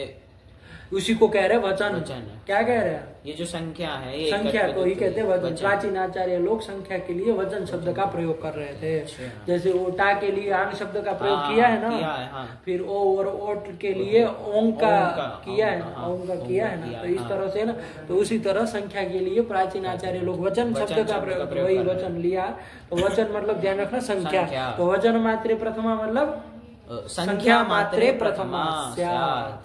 S2: उसी को कह रहे वचन। क्या कह रहे हैं?
S3: ये जो संख्या है, ये
S2: संख्या को ही कहते हैं वचन। प्राचीन आचार्य लोग संख्या के लिए वचन शब्द का प्रयोग कर रहे थे। जैसे वो टा के लिए आंग शब्द का प्रयोग किया है ना, फिर ओ और ओट के लिए ओंग का किया है ना, ओंग का किया है ना, तो इस तरह से ना, तो उसी तरह संख्या के लिए प्राचीन आचार्य लोग वचन शब्द का प्रयोग, वही वचन लिया। तो वचन मतलब ध्यान रखना संख्या। तो वचन मात्रे प्रथमा मतलब संख्या मात्रे प्रथमा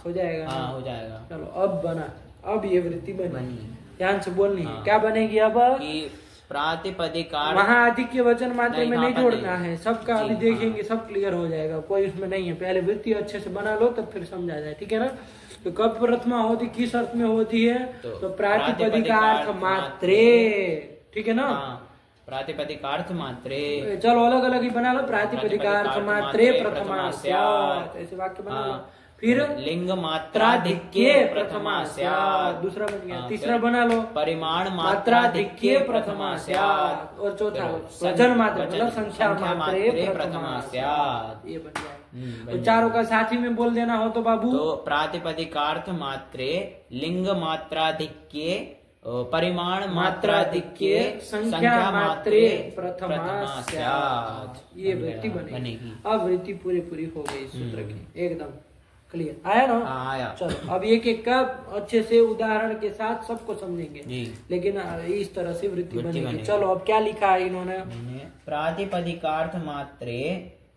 S2: हो जाएगा।
S3: हो जाएगा।
S2: चलो अब बना, अब ये वृत्ति बनी, ध्यान से बोलनी है। क्या बनेगी अब?
S3: प्रातिपदिकार्थ,
S2: वहाँ अधिक वचन मात्रे में नहीं जोड़ना है, सबका अभी देखेंगे, सब क्लियर हो जाएगा, कोई उसमें नहीं है। पहले वृत्ति अच्छे से बना लो तब फिर समझा जाए, ठीक है ना? तो कब प्रथमा होती, किस अर्थ में होती है? तो प्रातिपदिकार्थ मात्रे, ठीक है ना?
S3: प्रातिपदिकार्थ मात्रे।
S2: चलो अलग अलग ही बना लो। प्रातिपदिकार्थ मात्रे प्रथमा स्यात्, ऐसे वाक्य बना लो। फिर
S3: लिंग मात्राधिक्ये प्रथमा स्यात्,
S2: दूसरा बन गया। तीसरा बना लो
S3: परिमाण मात्राधिक्ये प्रथमा स्यात्,
S2: और चौथा वचन मात्रा मतलब संख्या मात्रे प्रथमा
S3: स्यात्,
S2: ये बन गया। तो चारों का साथ ही में बोल देना हो तो बाबू,
S3: तो प्रातिपदिकार्थ मात्रे लिंग मात्राधिक्ये परिमाण मात्राधिक्ये संख्या मात्रे प्रथमा स्यात्,
S2: ये वृत्ति बनेगी। अब वृत्ति पूरी हो गई सूत्र की, एकदम क्लियर आया ना?
S3: आया।
S2: चलो अब एक एक का अच्छे से उदाहरण के साथ सबको समझेंगे, लेकिन इस तरह से वृत्ति बनेगी। चलो अब क्या लिखा है इन्होंने?
S3: प्रातिपदिकार्थ मात्रे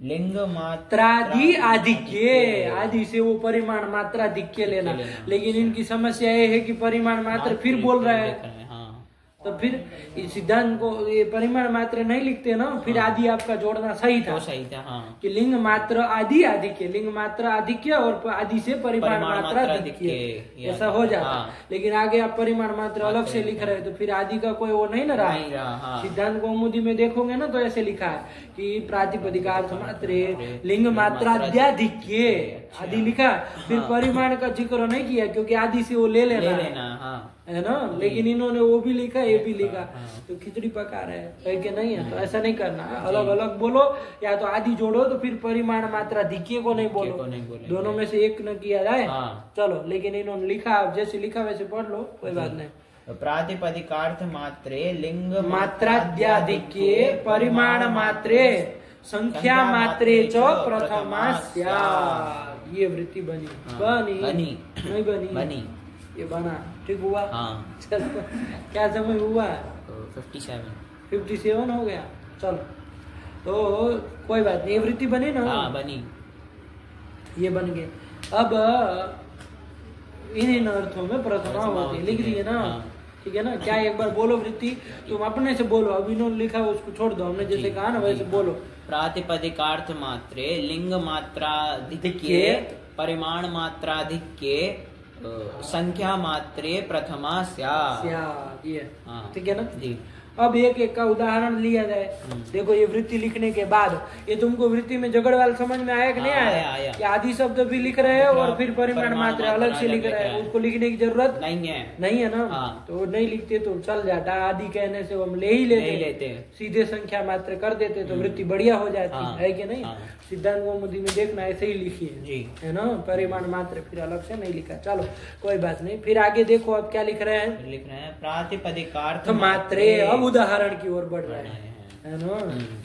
S3: लिंग
S2: मात्रादि आधिक्य, आदि से वो परिमाण मात्राधिक्य लेना, लेकिन इनकी समस्या ये है कि परिमाण मात्र फिर बोल रहा है, तो फिर इस सिद्धांत को ये परिमाण मात्र नहीं लिखते ना, फिर आदि आपका जोड़ना सही था, कि लिंग मात्र आदि आधिक्य, लिंग मात्र आधिक्य और आदि से परिमाण मात्रा अधिक्य, ऐसा हो जाता। लेकिन आगे आप परिमाण मात्र अलग से लिख रहे तो फिर आदि का कोई वो नहीं ना रहा। सिद्धांत कौमुदी में देखोगे ना तो ऐसे लिखा है कि प्रातिपदिकार्थ मात्रे लिंग मात्राद्याधिक्य, आदि लिखा, फिर परिमाण का जिक्र नहीं किया क्योंकि आदि से वो ले लेना है ना। लेकिन इन्होंने वो भी लिखा, ये भी लिखा, तो खिचड़ी पका रहे हैं कि नहीं है? तो ऐसा नहीं करना, अलग अलग बोलो, या तो आदि जोड़ो तो फिर परिमाण मात्रा दिक्के को नहीं बोलो, दोनों में से एक न किया जाए। चलो, लेकिन इन्होंने लिखा, जैसे लिखा वैसे पढ़ लो, कोई बात नहीं।
S3: प्रातिपदिकार्थ मात्रे लिंग
S2: मात्राद्याधिक्ये परिमाण मात्रे संख्या मात्रे च प्रथमा स्यात्, ये वृत्ति बनी। नहीं बनी? ये बना, ठीक हुआ? चलो क्या समय हुआ? 57 हो गया। चलो तो कोई बात नहीं, ये वृत्ति बनी ना?
S3: बनी,
S2: ये बन गए। अब इन अर्थों में प्रथमा होती है, लिख दिए ना? ठीक है ना? क्या एक बार बोलो वृत्ति, तुम अपने से बोलो, अब इन्होंने लिखा उसको छोड़ दो, हमने जैसे कहा ना वैसे बोलो।
S3: प्रातिपदिकार्थ मात्रे लिंग मात्राधिक्ये परिमाण मात्राधिक्ये संख्या मात्रे प्रथमा स्यात्, ये ठीक है ना जी। अब एक एक का उदाहरण लिया जाए। देखो ये वृत्ति लिखने के बाद ये तुमको वृत्ति में जगड़वाल समझ में आया कि नहीं आया? कि आदि शब्द भी लिख रहे हैं और फिर परिमाण मात्रा अलग से लिख रहे हैं, उसको लिखने की जरूरत नहीं है ना? तो नहीं लिखते तो चल जाता, आदि कहने से हम ले ही लेते, सीधे संख्या मात्र कर देते तो वृत्ति बढ़िया हो जाती है कि नहीं? सिद्धांत कौमुदी में देखना ऐसे ही लिखी है ना, परिमाण मात्र फिर अलग से नहीं लिखा। चलो कोई बात नहीं, फिर आगे देखो अब क्या लिख रहे हैं? प्रातिपदिकार्थ मात्रे, अब उदाहरण की ओर बढ़ रहे हैं ना,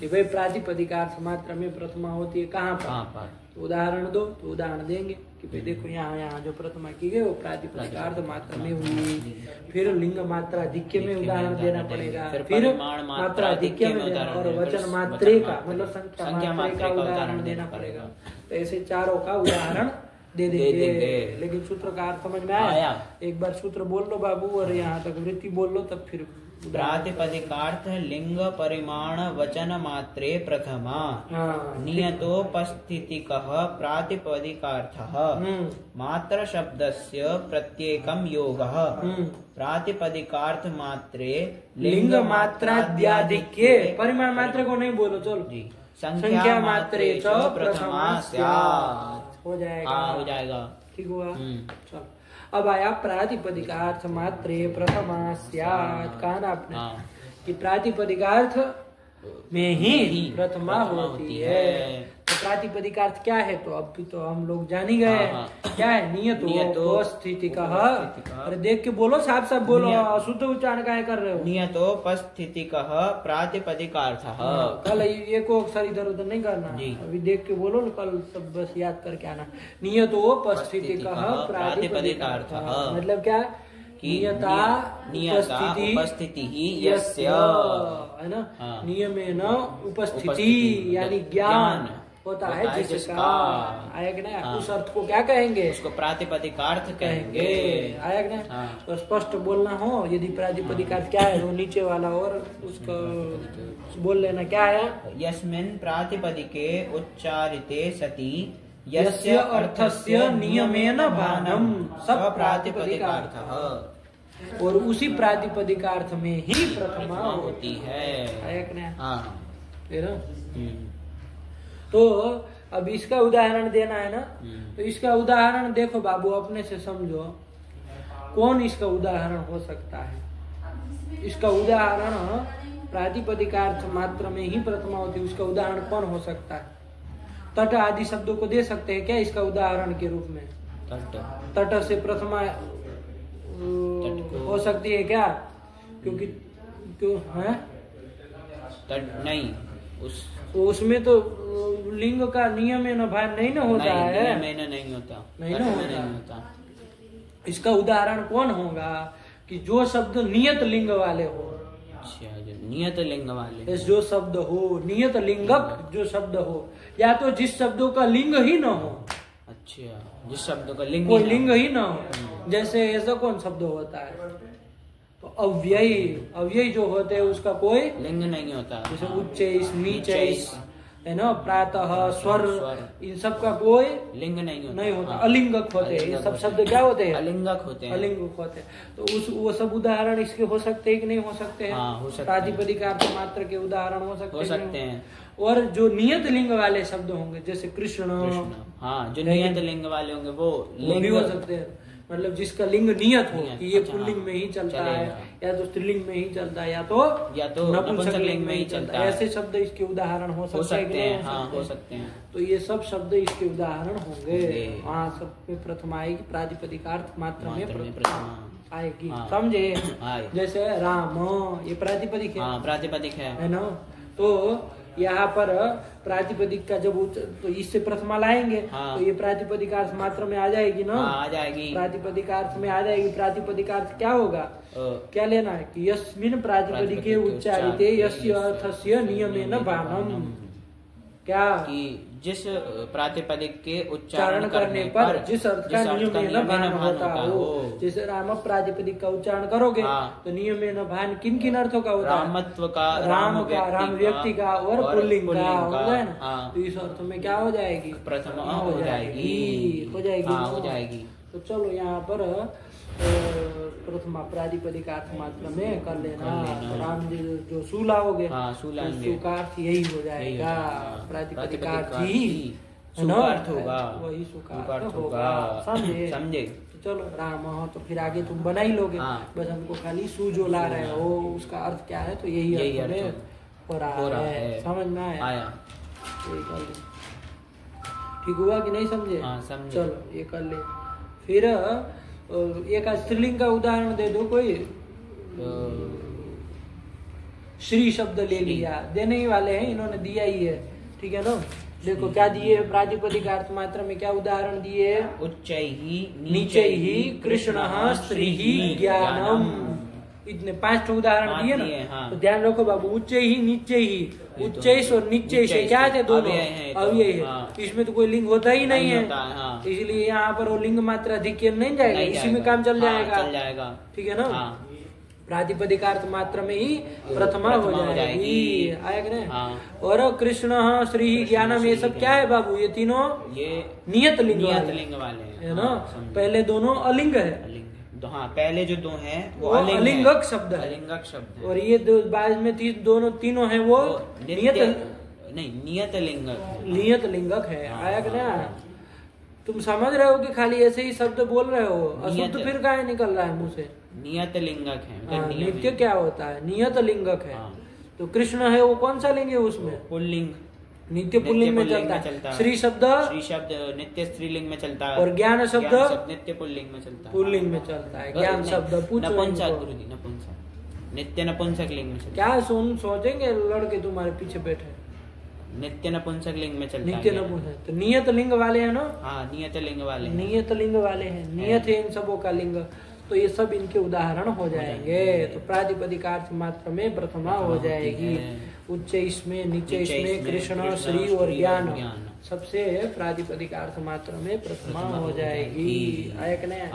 S3: कि भाई प्रातिपदिकार्थ मात्रा में प्रथमा होती है कहाँ पर? तो उदाहरण दो, तो उदाहरण देंगे कि भाई देखो यहाँ जो प्रथमा की गई वो प्रातिपदिकार्थ मात्रा में हुई, फिर लिंग मात्रा अधिक्य में उदाहरण देना पड़ेगा, फिर मात्रा अधिक्य में देना, और वचन मात्रे का मतलब संख्या मात्रे का उदाहरण देना पड़ेगा। तो ऐसे चारों का उदाहरण दे देंगे। लेकिन सूत्र का अर्थ समझ में आया? एक बार सूत्र बोल लो बाबू, और यहाँ तक वृत्ति बोल लो, तब फिर प्रातिपदिकार्थ लिंग परिमाण वचन मात्रे प्रथमा नियतोपस्थितिकः प्रातिपदिकार्थः मात्र शब्दस्य प्रत्येकं योगः प्रातिपदिकार्थ मात्रे लिंग मात्राद्याधिक्ये, परिमाण मात्र को नहीं बोलो, चलो संख्या मात्रे च प्रथमा स्यात्, हो जाएगा। ठीक हुआ? चलो अब आया प्रातिपदिकार्थ मात्रे प्रथमा स्यात्। कहा ना आपने कि प्रातिपदिकार्थ में ही प्रथमा होती है।
S2: तो प्रातिपदिक अर्थ क्या है, तो अब तो हम लोग जान ही गए क्या है, नियतोपस्थितिकः। अरे देख के बोलो, साफ साफ बोलो, अशुद्ध उच्चारण काहे कर रहे हो।
S3: नियतोपस्थितिकः प्रातिपदिकार्थः।
S2: कल एक अक्षर इधर उधर नहीं करना, अभी देख के बोलो, कल सब बस याद करके आना। नियतोपस्थितिकः प्रातिपदिकार्थः मतलब क्या, नियता
S3: उपस्थिति ही यस्य,
S2: है ना, नियमेन उपस्थिति यानी ज्ञान होता है जिसका, आया कि ना, उस अर्थ को क्या कहेंगे,
S3: उसको प्रातिपदिकार्थ कहेंगे,
S2: आया कि ना। तो स्पष्ट बोलना हो, यदि प्रातिपदिकार्थ क्या है वो नीचे वाला और उसको बोल लेना, क्या है,
S3: यस्मिन् प्रातिपदिके उच्चारिते सति
S2: यस्य अर्थस्य नियमेन भानम सब प्रातिपदिकार्थः, और उसी प्रातिपदिकार्थ में ही प्रथमा होती है। तो अब इसका उदाहरण देना है ना, तो इसका उदाहरण देखो बाबू, अपने से समझो कौन इसका उदाहरण हो सकता है। इसका उदाहरण प्रातिपदिकार्थ मात्र में ही प्रथमा होती है, उसका उदाहरण कौन हो सकता है। तट आदि शब्दों को दे सकते हैं क्या इसका उदाहरण के रूप में। तट से प्रथमा हो सकती है क्या, क्योंकि क्यों है
S3: नहीं,
S2: उसमें तो लिंग का नियम है ना भाई, नहीं ना होता है,
S3: नहीं होता,
S2: नहीं ना होता। इसका उदाहरण कौन होगा कि जो शब्द नियत लिंग वाले हो।
S3: अच्छा, जो नियत लिंग वाले,
S2: जो शब्द हो नियत लिंगक, जो शब्द हो, या तो जिस शब्दों का लिंग ही न हो।
S3: अच्छा, जिस शब्द का लिंग,
S2: कोई लिंग ही न हो। जैसे ऐसा कौन शब्द होता है, तो अव्ययी जो होते हैं उसका कोई
S3: लिंग नहीं होता।
S2: जैसे उच्चैस, नीचैस, है ना, प्रातः, स्वर, इन सब का कोई
S3: लिंग नहीं
S2: होता, अलिंगक होते हैं। ये सब शब्द क्या होते हैं,
S3: अलिंगक होते हैं,
S2: अलिंगक होते हैं। तो वो सब उदाहरण इसके हो सकते हैं कि नहीं हो सकते हैं। प्रातिपदिकार्थ मात्र के उदाहरण हो सकते हैं। और जो नियत लिंग वाले शब्द होंगे जैसे कृष्ण,
S3: जो नियत लिंग वाले होंगे वो
S2: लिंग हो सकते हैं, मतलब जिसका लिंग नियत हो कि ये पुल्लिंग में ही चलता है, या तो स्त्रीलिंग में ही चलता है, या तो नपुंसक लिंग में ही चलता है। ऐसे शब्द इसके उदाहरण हो सकते हैं,
S3: हो सकते हैं।
S2: तो ये सब शब्द इसके उदाहरण होंगे। हाँ, सब में प्रथमा आएगी, प्रातिपदिकार्थ मात्र में प्रथमा आएगी, समझे। जैसे राम, ये प्रातिपदिक है,
S3: प्रातिपदिक है
S2: ना। तो यहाँ पर प्रातिपदिक का जब तो इससे प्रथमा लाएंगे, तो ये प्रातिपदिकार्थ मात्र में आ जाएगी ना,
S3: आ जाएगी,
S2: प्रातिपदिकार्थ में आ जाएगी। प्रातिपदिकार्थ क्या होगा, क्या लेना है कि यस्मिन् प्रातिपदिके उच्चारिते यस्य अर्थस्य नियमेन भानम, क्या
S3: कि जिस प्रातिपदिक के उच्चारण करने पर
S2: जिस अर्थ का नियमेन भान होता हो। जैसे राम प्रातिपदिक का उच्चारण करोगे तो नियमेन भान किन किन अर्थों का होता है,
S3: रामत्व का,
S2: राम व्यक्ति का और पुल्लिंग का होता है ना। तो इस अर्थ में क्या हो जाएगी,
S3: प्रथमा हो जाएगी।
S2: तो चलो यहाँ पर प्रथमा प्रातिपदिकार्थ मात्र में कर लेना। राम जी जो सूला हो गए, सुकार्थ यही हो जाएगा, प्रातिपदिकार्थ ही
S3: सुकार्थ होगा,
S2: वही सुकार्थ होगा, समझे। चलो राम हो तो फिर आगे तुम बना ही लोगे, बस हमको खाली सु जो ला रहे हो उसका अर्थ क्या है, तो यही अर्थ में हो रहा है, समझ में आया। ठीक हुआ कि नहीं, समझे। चलो ये कर ले। फिर एक स्त्रीलिंग का उदाहरण दे दो कोई। श्री शब्द ले लिया, देने ही वाले हैं, इन्होंने दिया ही है, ठीक है ना। देखो क्या दिए, प्रातिपदिकार्थ मात्र में क्या उदाहरण दिए,
S3: उच्चैहि
S2: नीचैहि कृष्णः स्त्रीहि ज्ञानम, इतने 5 उदाहरण दिए ना। तो ध्यान रखो बाबू, उच्च ही नीचे ही, उच्चैस और नीचे से क्या थे, दोनों अव्यय है। इसमें तो कोई लिंग होता ही नहीं है, इसलिए यहाँ पर वो लिंग मात्रा अधिक नहीं जाएगा, इसी में काम चल जाएगा, ठीक है ना। प्रातिपदिकार्थ मात्र में ही प्रथमा हो जाएगी, आएगा ना। और कृष्ण श्री ज्ञानम, ये सब क्या है बाबू, ये तीनों ये नियत लिंग
S3: वाले
S2: है ना। पहले दोनों अलिंग है,
S3: हाँ, पहले जो दो हैं वो
S2: अलिंगक शब्द है, और ये बाद में तीनों हैं वो नियत लिंगक है, आया कि ना। तुम समझ रहे हो कि खाली ऐसे ही शब्द बोल रहे हो, अशुद्ध फिर काहे निकल रहा है मुंह से।
S3: नियत लिंगक है,
S2: नित्य क्या होता है, नियत लिंगक है। तो कृष्ण है वो कौन सा लिंग है उसमें,
S3: पुल्लिंग,
S2: नित्य पुल्लिंग में चलता है। श्री शब्द
S3: नित्य स्त्रीलिंग में चलता है,
S2: और ज्ञान शब्द
S3: नित्य पुल्लिंग में चलता है,
S2: पुल्लिंग में चलता है। ज्ञान शब्द
S3: नपुंसक, गुरुजी नपुंसक, नित्य नपुंसक लिंग में चलता
S2: है। क्या सोचेंगे लड़के तुम्हारे पीछे बैठे?
S3: नित्य नपुंसक लिंग में चलता है।
S2: नित्य नपुंसक तो नियत लिंग वाले है ना?
S3: हाँ, नियत लिंग वाले,
S2: नियत लिंग वाले हैं, नियत है इन सबों का लिंग। तो ये सब इनके उदाहरण हो जाएंगे। तो प्रातिपदिकार्थ मात्र में प्रथमा हो जाएगी। उच्च इसमें, नीचे इसमें कृष्ण, श्री और ज्ञान सबसे प्रातिपदिकार्थ मात्र में प्रथमा हो जाएगी। आया कि नहीं?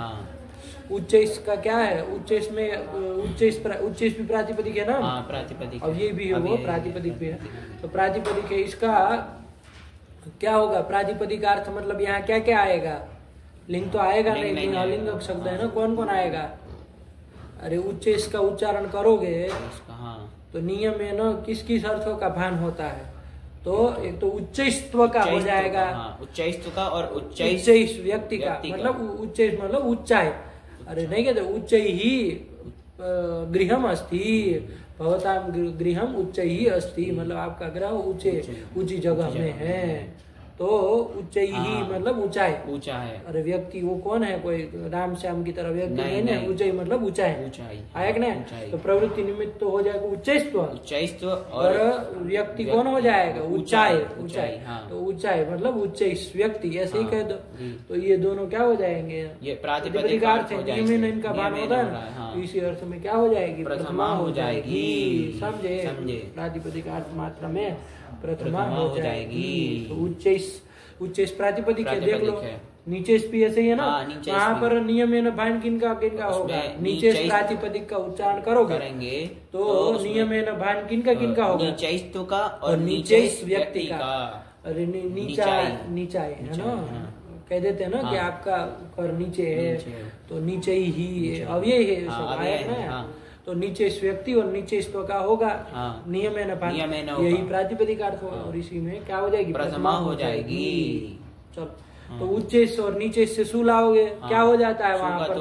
S2: उच्च इसका क्या है? उच्च इसमें उच्च इस भी प्रातिपदिक है ना?
S3: प्रातिपदिक।
S2: अब ये भी है, वो प्रातिपदिक भी है। तो प्रातिपदिक है, इसका क्या होगा? प्रातिपदिकार्थ मतलब यहाँ क्या क्या आएगा? लिंग तो आएगा नहीं, अलिंग शब्द है ना। कौन कौन आएगा? अरे उच्च इसका उच्चारण करोगे तो नियम में ना किस किस अर्थों का भान होता है? तो एक तो उच्चैस्त्व का हो जाएगा,
S3: उच्चैस्त्व का, और
S2: उच्चैस व्यक्ति का मतलब उच्चैस मतलब ऊंचाई। अरे नहीं कहते उच्च ही गृहम अस्ति, भवताम गृहम उच्च ही अस्ति, मतलब आपका ग्रह ऊंची जगह में है। तो उच्च ही मतलब ऊंचाई,
S3: ऊंचा है।
S2: अरे व्यक्ति वो कौन है? कोई राम श्याम की तरह व्यक्ति नहीं, ऊंचाई मतलब ऊंचाई, आया कि नहीं? तो प्रवृत्ति निमित्त तो हो जाएगा उच्चैस्त्व, और व्यक्ति कौन हो जाएगा? ऊंचाई। तो ऊंचाई मतलब उच्चैस व्यक्ति, ऐसे ही कह दो। तो ये दोनों क्या हो जाएंगे?
S3: ये प्रातिपदिकार्थ है,
S2: इनका भान होता है ना, इसी अर्थ में क्या हो जाएगी? प्रथमा हो जाएगी। समझे? प्रातिपदिकार्थ मात्रा में प्रथमा हो जाएगी। तो उच्चैस प्रातिपदिक है, देख लो। नीचे भी ऐसे ही है ना, वहाँ पर नियम है ना, भान किनका होगा? नीचे प्रातिपदिक का उच्चारण करेंगे तो नियम है ना, भान किनका होगा?
S3: नीचैस्त्व का और
S2: नीचे व्यक्ति का। अरे नीचा है ना, कह देते हैं ना कि आपका कर नीचे है, तो नीचे ही अब ये है ना। तो नीचे इस व्यक्ति और नीचे इस का होगा नियम है ना, यही प्रातिपदिकार्थ होगा। और इसी में क्या हो जाएगी?
S3: प्रथमा हो जाएगी।
S2: चलो, तो उच्चेस और नीचे से सु लाओगे, क्या हो जाता है वहाँ पर?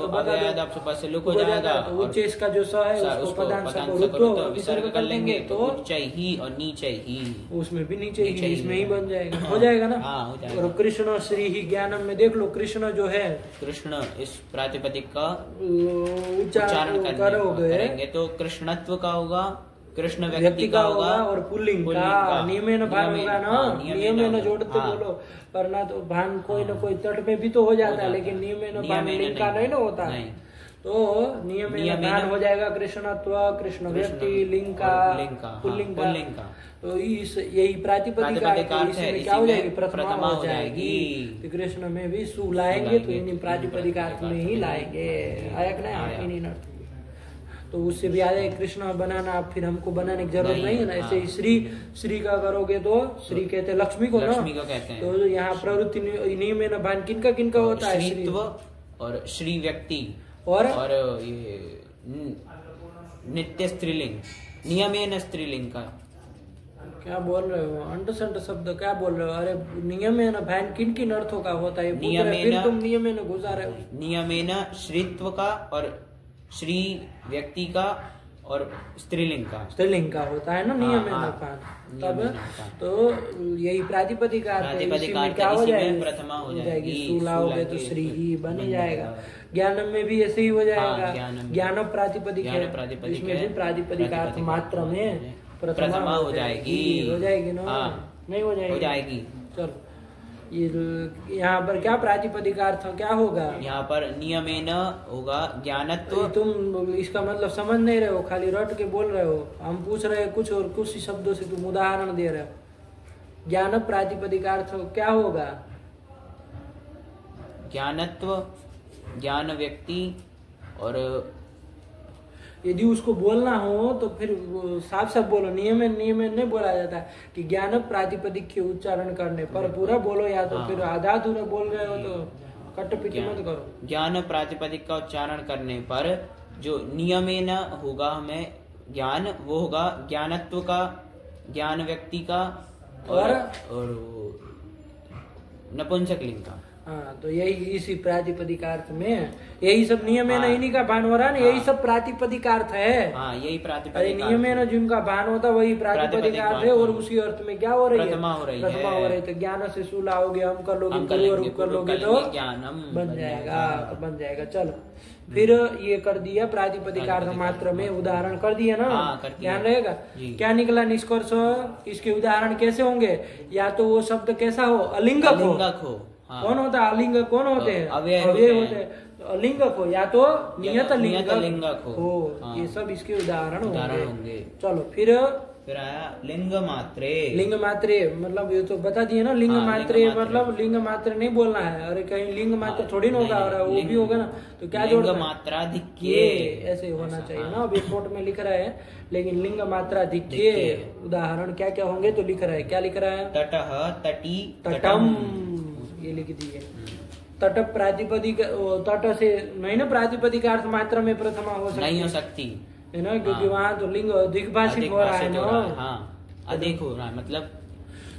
S2: तो उच्चेस का जो स है उसको पदांश को विसर्ग कर लेंगे, तो
S3: उच्चै ही और नीचे ही,
S2: उसमें भी नीचे ही, इसमें ही बन जाएगा। हो जाएगा ना? और कृष्ण श्री ही ज्ञानम में देख लो, कृष्ण जो है,
S3: कृष्ण इस प्रातिपदिक का
S2: उच्चारण करोगे
S3: तो कृष्णत्व का होगा, कृष्ण
S2: व्यक्ति का होगा, और पुल्लिंग का नियमेन भान होगा ना। नियमेन जोड़ते बोलो, वरना तो भान कोई न कोई तट में भी तो हो जाता है, लेकिन नियमेन भान लिंग का नहीं ना होता है। तो नियमेन भान हो जाएगा कृष्णत्व, कृष्ण व्यक्ति, लिंग का, पुल्लिंग का। तो इस यही प्रातिपदिक क्या हो जाएगी? प्रथमा हो जाएगी। तो कृष्ण में भी सु लाएंगे तो इन्हीं प्रातिपदिकार्थ में ही लाएंगे। आया कि नहीं? तो उससे भी आ जाए कृष्ण बनाना, आप फिर हमको बनाने की जरूरत नहीं है ना। ऐसे ही श्री का करोगे तो श्री कहते हैं लक्ष्मी को ना, तो यहाँ प्रवृत्ति नियम में भान किनका होता है?
S3: श्री और श्री व्यक्ति
S2: और
S3: ये नित्य स्त्रीलिंग, नियमेन स्त्रीलिंग का।
S2: क्या बोल रहे हो? अंट शब्द क्या बोल रहे हो? अरे नियमेन भान किन अर्थों का होता है? फिर तुम नियमेन घुसा रहे हो।
S3: नियमेन श्रीत्व का और श्री व्यक्ति का और स्त्रीलिंग का
S2: होता है ना नियम है। तब तो यही प्रातिपदिका क्या हो जाएगी?
S3: प्रथमा हो जाएगी।
S2: सूला हो गए तो श्री ही बन ही जाएगा। ज्ञानम में भी ऐसे ही हो जाएगा। ज्ञान प्रातिपदिक है, इसमें भी प्रातिपदिकार्थ मात्र में प्रथमा हो जाएगी। हो जाएगी ना? नहीं हो जाएगी?
S3: हो जाएगी।
S2: चलो, यहाँ पर क्या प्रातिपदिकार्थ क्या होगा?
S3: यहाँ पर नियमेन होगा ज्ञानत्व।
S2: तुम इसका मतलब समझ नहीं रहे हो, खाली रट के बोल रहे हो। हम पूछ रहे हैं कुछ और कुछ शब्दों से तुम उदाहरण दे रहे हो। ज्ञान प्रातिपदिकार्थ क्या होगा?
S3: ज्ञानत्व, ज्ञान व्यक्ति। और
S2: यदि उसको बोलना हो तो फिर साफ साफ बोलो। नियम नहीं बोला जाता कि ज्ञान प्रातिपदिक के उच्चारण करने पर पूरा बोलो, या तो फिर आधा अधूरा बोल रहे हो तो कट्टपिट्टी मत करो।
S3: ज्ञान प्रातिपदिक का उच्चारण करने पर जो नियमेन होगा हमें ज्ञान, वो होगा ज्ञानत्व का, ज्ञान व्यक्ति का और नपुंसक लिंग का।
S2: हाँ, तो यही इसी प्रातिपदिकार्थ में यही सब नियम है ना, इन्हीं का भान हो रहा है ना, यही सब प्रातिपदिकार्थ है।
S3: हाँ, यही प्रातिपदिक
S2: नियम है ना, जिनका भान होता वही प्रातिपदिकार्थ है। और उसी अर्थ में क्या हो रही है,
S3: प्रतिमा हो रही
S2: है। तो ज्ञान से सूला हो गया, हम कर लोगे कर लोगे तो
S3: ज्ञानम
S2: बन जाएगा, तो बन जाएगा। चलो फिर ये कर दिया प्रातिपदिकार्थ मात्र में उदाहरण कर दिया ना, ध्यान रहेगा। क्या निकला निष्कर्ष, इसके उदाहरण कैसे होंगे? या तो वो शब्द कैसा हो, अलिंगक हो। कौन होता है अलिंग, कौन होते हैं अव्यय होते हैं, अलिंगक हो, या तो नियत लिंगक हो। ये सब इसके उदाहरण होंगे। चलो फिर
S3: आया लिंग मात्रे।
S2: लिंग मात्रे मतलब ये तो बता दिए ना, लिंग मात्रे मतलब लिंग मात्र नहीं बोलना है। अरे कहीं लिंग मात्र थोड़ी ना होगा, वो भी होगा ना, तो क्या जोड़
S3: मात्राधिक्ये
S2: ऐसे होना चाहिए ना। अब रिपोर्ट में लिख रहा है, लेकिन लिंग मात्राधिक्ये उदाहरण क्या क्या होंगे तो लिख रहा है। क्या लिख रहा है?
S3: तटः, तटी,
S2: तटम, ये लिख दिए। तट प्रातिपदिक, तट से नहीं ना प्रातिपदिकार्थ मात्रा में प्रथमा
S3: नहीं हो सकती
S2: है ना, क्योंकि वहाँ तो लिंग अधिक भाषित हो रहा है ना।
S3: हाँ, अधिक हो रहा है मतलब।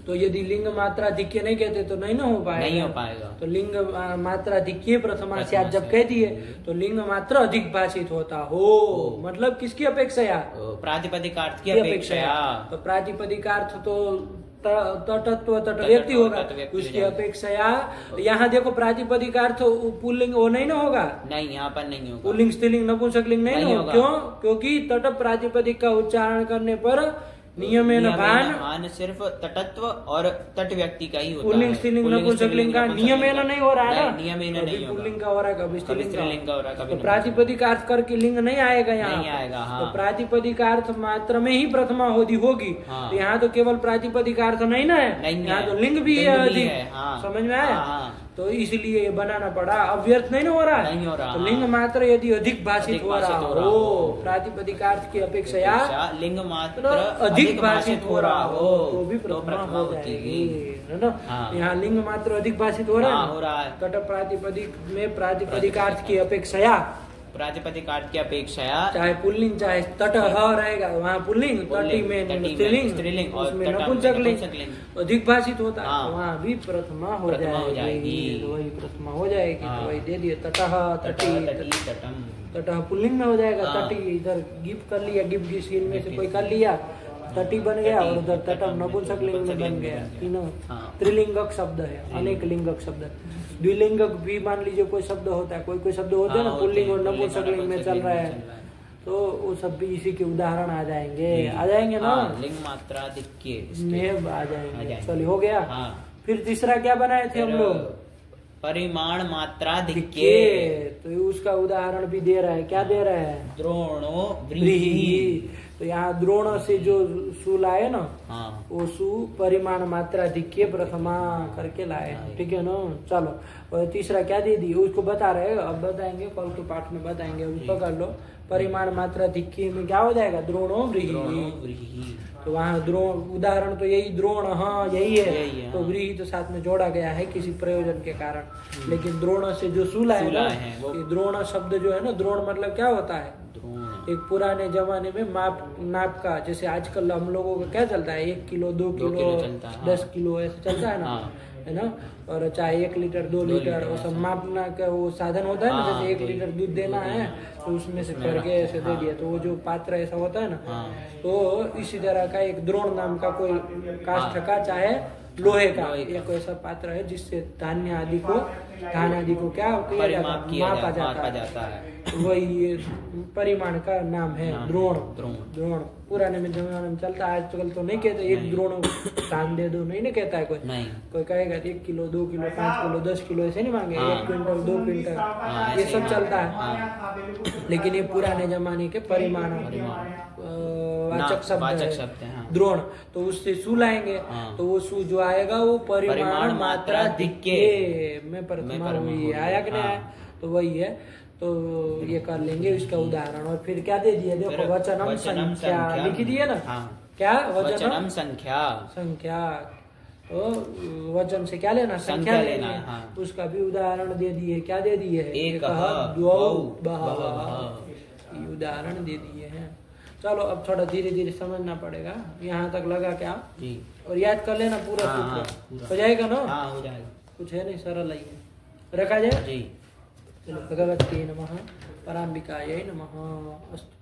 S2: तो यदि लिंग मात्रा दिक्य नहीं कहते तो नहीं ना हो पाएगा,
S3: नहीं हो पाएगा।
S2: तो लिंग मात्रा दिक्य प्रथमा से आप जब कह दिए तो लिंग मात्रा अधिक भाषित होता हो, मतलब किसकी अपेक्षा?
S3: प्रातिपदिकार्थ की अपेक्षा।
S2: तो प्रातिपदिकार्थ तो तटत्व तट व्यक्ति होगा, उसकी अपेक्षा। यहाँ देखो प्रातिपदिकार्थ पुल्लिंग वो नहीं ना होगा,
S3: नहीं यहाँ पर नहीं होगा।
S2: पुल्लिंग स्त्रीलिंग नपुंसकलिंग नहीं होगा। क्यों? क्योंकि तट प्रातिपदिक का उच्चारण करने पर नियम है न भान
S3: सिर्फ तटत्व और तट व्यक्ति का ही होता है।
S2: पुल्लिंग स्त्रीलिंग नपुंसकलिंग का नियम है नहीं हो रहा है ना,
S3: नियम नहीं होगा।
S2: पुल्लिंग का हो रहा है, कभी स्त्रीलिंग
S3: का हो रहा है, कभी
S2: प्रातिपदिकार्थ करके लिंग नहीं आएगा यहाँ,
S3: नहीं आएगा। हाँ।
S2: तो प्रातिपदिकार्थ मात्र में ही प्रथमा होगी। तो यहाँ तो केवल प्रातिपदिकार्थ नहीं ना है, यहाँ तो लिंग भी है अधिक। समझ में आया? तो इसलिए ये बनाना पड़ा। अव्यर्थ नहीं हो रहा है, तो लिंग मात्र यदि अधिक भाषित हो रहा हो, प्रातिपदिकार्थ की अपेक्षा
S3: लिंग मात्र
S2: अधिक भाषित हो रहा हो तो भी प्रथमा हो जाएगी, है ना। यहाँ लिंग मात्र अधिक भाषित हो रहा है, तट प्रातिपदिक में प्रातिपदिकार्थ की अपेक्षा,
S3: प्रातिपदिकार्थ की अपेक्षा,
S2: चाहे पुल्लिंग चाहे तट रहेगा, वहाँ पुल्लिंग, तटी में स्त्रीलिंग, उसमें नपुंसकलिंग अधिक भाषित होता है, वहाँ भी प्रथमा हो जाएगी। वही प्रथमा हो जाएगी, तो वही दे दिए तटः, तटी, तटः पुल्लिंग में हो जाएगा। तटी इधर गिप कर लिया, गिप की सीन में से कोई कर लिया, तटी बन गया, और उधर तटम नपुंसकलिंग में बन गया। तीनों त्रिलिंगक शब्द है, अनेक लिंगक शब्द। द्विलिंगक भी मान लीजिए कोई शब्द होता है, कोई शब्द होते हैं ना पुल्लिंग और नपुंसकलिंग में चल रहा है, तो वो सब भी इसी के उदाहरण आ जाएंगे ना,
S3: लिंग मात्राधिक्ये
S2: में आ जाएंगे। चलिए हो गया। फिर तीसरा क्या बनाए थे हम लोग?
S3: परिमाण मात्राधिक्ये।
S2: तो उसका उदाहरण भी दे रहा है। क्या दे रहा है?
S3: द्रोणो व्रीहि।
S2: तो यहाँ द्रोण से जो सु लाए ना, वो सु परिमाण मात्रा दिक्ये प्रथमा करके लाए, ठीक है ना। चलो, और तीसरा क्या दे दी उसको बता रहे, अब बताएंगे, कल के पाठ में बताएंगे, उसको कर लो। परिमाण मात्रा दिक्ये में क्या हो जाएगा? द्रोणो व्रीहि। तो वहाँ द्रोण उदाहरण तो यही द्रोण, हाँ यही है। तो व्रीहि तो साथ में जोड़ा गया है किसी प्रयोजन के कारण, लेकिन द्रोण से जो सूला है ना, द्रोण शब्द जो है ना, द्रोण मतलब क्या होता है? एक पुराने जमाने में नाप का, जैसे आजकल हम लोगों का क्या चलता है, 1 किलो 2 किलो 10 किलो ऐसे चलता है ना, है ना। और चाहे 1 लीटर 2 लीटर वो सब मापना का वो साधन होता है ना। जैसे 1 लीटर दूध देना है तो उसमें से करके ऐसे दे दिया, तो वो जो पात्र ऐसा होता है ना, तो इसी तरह का एक द्रोण नाम का कोई काष्ठ का चाहे लोहे का एक ऐसा पात्र है जिससे धान आदि को क्या मापा जाता है। वही ये परिमाण का नाम है द्रोण। पुराने में जमाने में चलता है, आजकल तो नहीं कहते एक द्रोण धान दे दो, नहीं कहता है कोई कहेगा 1 किलो 2 किलो 5 किलो 10 किलो ऐसे नहीं मांगे, 1 क्विंटल 2 क्विंटल ये सब चलता है। लेकिन ये पुराने जमाने के परिमाण वाचक शब्द है द्रोण। तो उससे सु लाएंगे, तो वो सु जो आएगा वो परिमाण मात्रा दिक्ये में प्रथमा हुई, आया कि नहीं आया? तो वही है, तो ये कर लेंगे इसका उदाहरण। और फिर क्या दे दिया? देखो वचनम संख्या लिख दिए ना। क्या? वचनम संख्या। तो वचन से क्या लेना? संख्या लेना। उसका भी उदाहरण दे दिए। क्या दे दिए? एक, द्वौ, बहवः, उदाहरण दे दिए हैं। चलो अब थोड़ा धीरे धीरे समझना पड़ेगा। यहाँ तक लगा क्या? और याद कर लेना पूरा हो जाएगा ना।
S3: हो जाएगा,
S2: कुछ है नहीं, सरल ही है। रखा जाए
S3: जी।
S2: चलो, भगवते नमः, पराम्बिकायै नमः। अस्तु।